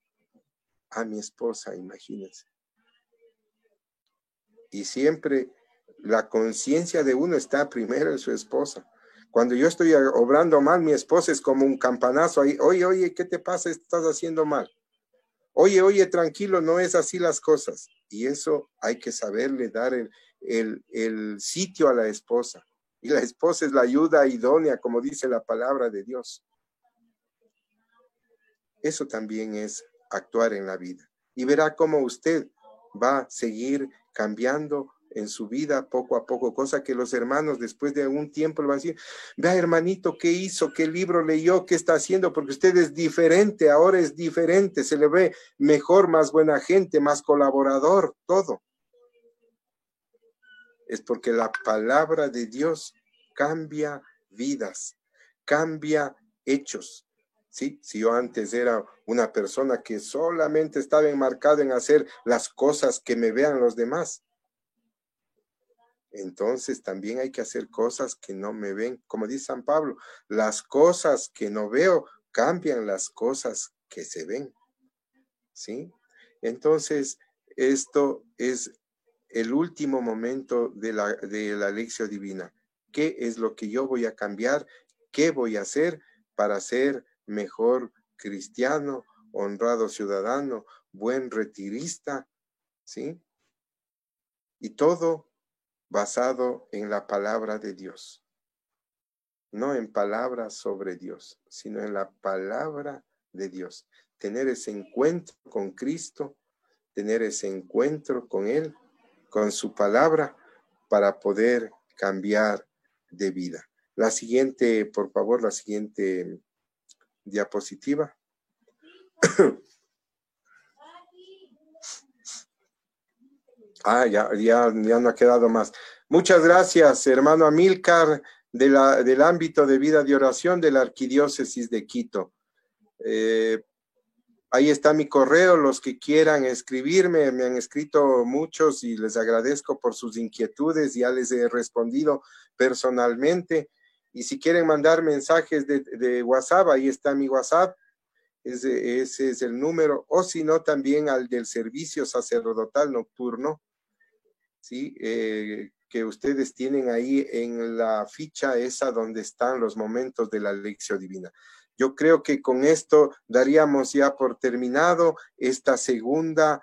A mi esposa, imagínense. Y siempre la conciencia de uno está primero en su esposa. Cuando yo estoy obrando mal, mi esposa es como un campanazo ahí. Oye, ¿qué te pasa? Estás haciendo mal. Oye, tranquilo, no es así las cosas. Y eso hay que saberle dar el sitio a la esposa. Y la esposa es la ayuda idónea, como dice la palabra de Dios. Eso también es actuar en la vida. Y verá cómo usted va a seguir cambiando en su vida poco a poco, cosa que los hermanos después de algún tiempo le van a decir, vea hermanito, ¿qué hizo? ¿Qué libro leyó? ¿Qué está haciendo? Porque usted es diferente, ahora es diferente, se le ve mejor, más buena gente, más colaborador, todo. Es porque la palabra de Dios cambia vidas, cambia hechos. ¿Sí? Si yo antes era una persona que solamente estaba enmarcado en hacer las cosas que me vean los demás, entonces también hay que hacer cosas que no me ven. Como dice San Pablo, las cosas que no veo cambian las cosas que se ven. ¿Sí? Entonces, esto es el último momento de la lección divina. ¿Qué es lo que yo voy a cambiar? ¿Qué voy a hacer para ser mejor cristiano, honrado ciudadano, buen retirista? ¿Sí? Y todo basado en la palabra de Dios. No en palabras sobre Dios, sino en la palabra de Dios. Tener ese encuentro con Cristo, tener ese encuentro con Él, con su palabra, para poder cambiar de vida. La siguiente, por favor, la siguiente diapositiva. Ya no ha quedado más. Muchas gracias, hermano Amílcar, del ámbito de vida de oración de la Arquidiócesis de Quito. Ahí está mi correo, los que quieran escribirme, me han escrito muchos y les agradezco por sus inquietudes, ya les he respondido personalmente. Y si quieren mandar mensajes de WhatsApp, ahí está mi WhatsApp, ese es el número, o si no también al del servicio sacerdotal nocturno, ¿sí? Que ustedes tienen ahí en la ficha esa donde están los momentos de la lección divina. Yo creo que con esto daríamos ya por terminado esta segunda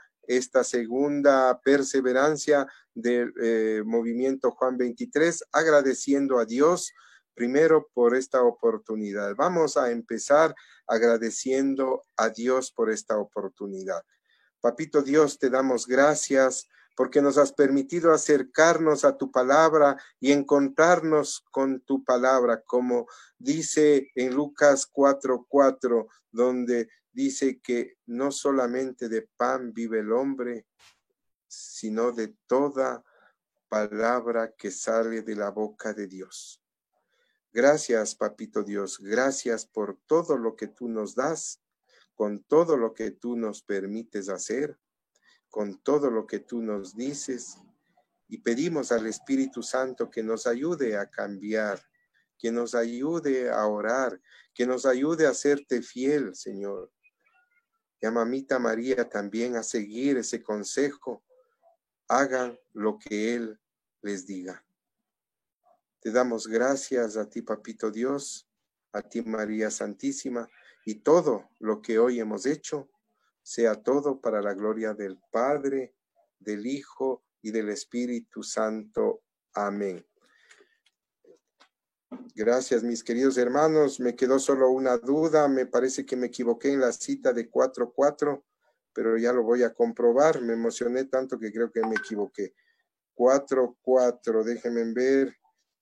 perseverancia del movimiento Juan 23, agradeciendo a Dios primero por esta oportunidad. Vamos a empezar agradeciendo a Dios por esta oportunidad. Papito Dios, te damos gracias porque nos has permitido acercarnos a tu palabra y encontrarnos con tu palabra, como dice en Lucas 4:4, donde dice que no solamente de pan vive el hombre, sino de toda palabra que sale de la boca de Dios. Gracias, Papito Dios. Gracias por todo lo que tú nos das, con todo lo que tú nos permites hacer, con todo lo que tú nos dices. Y pedimos al Espíritu Santo que nos ayude a cambiar, que nos ayude a orar, que nos ayude a serte fiel, Señor. Y a Mamita María también a seguir ese consejo. Hagan lo que Él les diga. Te damos gracias a ti, Papito Dios, a ti, María Santísima, y todo lo que hoy hemos hecho, sea todo para la gloria del Padre, del Hijo y del Espíritu Santo. Amén. Gracias, mis queridos hermanos. Me quedó solo una duda. Me parece que me equivoqué en la cita de 4:4, pero ya lo voy a comprobar. Me emocioné tanto que creo que me equivoqué. 4:4, déjenme ver.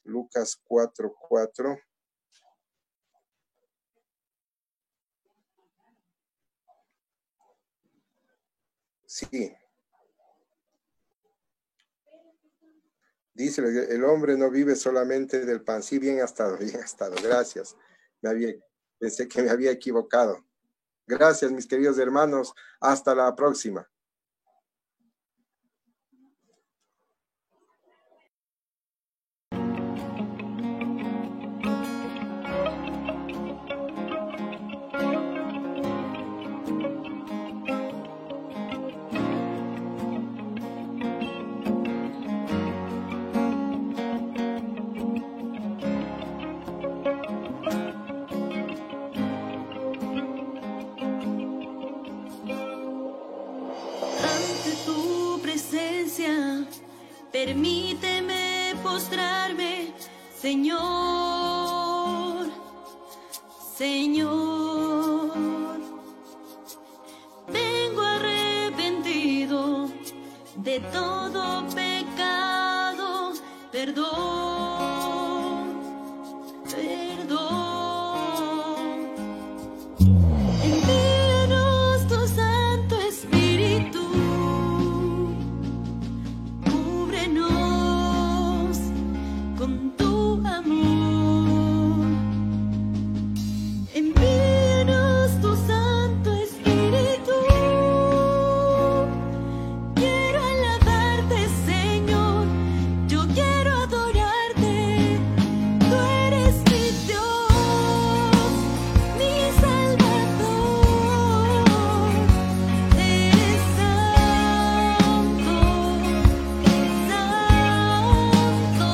Lucas 4:4. Sí. Dice, el hombre no vive solamente del pan. Sí, bien ha estado, gracias. Pensé que me había equivocado. Gracias, mis queridos hermanos. Hasta la próxima. Permíteme postrarme, Señor, Señor. Vengo arrepentido de todo pecado, perdón, perdón. Envíanos tu Santo Espíritu. Con tu amor, envíanos tu Santo Espíritu. Quiero alabarte, Señor, yo quiero adorarte. Tú eres mi Dios, mi Salvador. Eres santo, santo.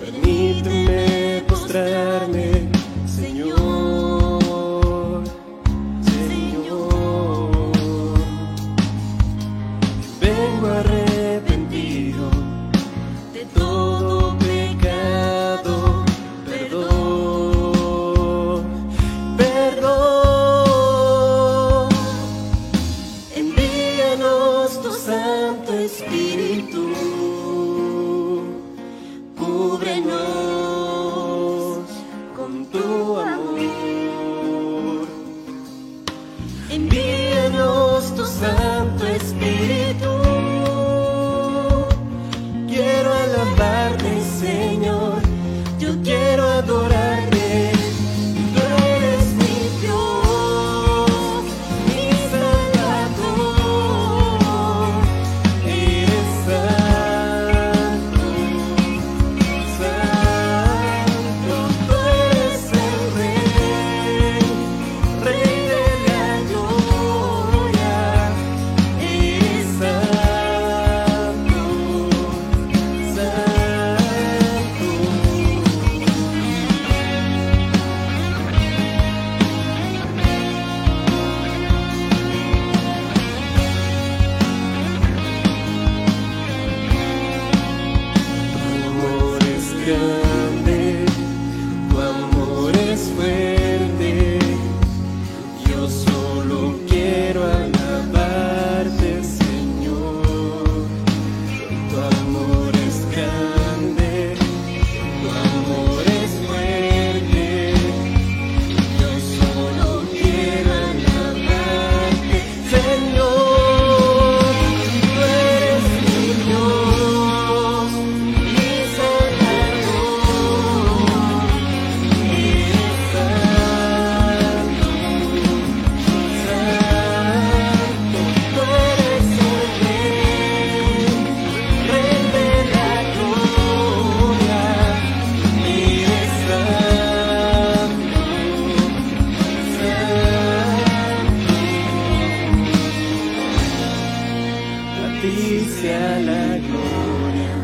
Permíteme postrarme, Señor, Señor. Vengo arrepentido de todo pecado, perdón, perdón. Envíanos tu Santo Espíritu. Cúbrenos con tu amor. Envíanos tu Santo Espíritu. Quiero alabarte, Señor. Yo quiero adorarte. Tú eres mi Dios, mi Salvador. Eres santo. Santo, tú eres el Rey, Rey de la gloria. Eres santo. ti sea la gloria,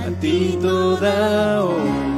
a ti toda honra.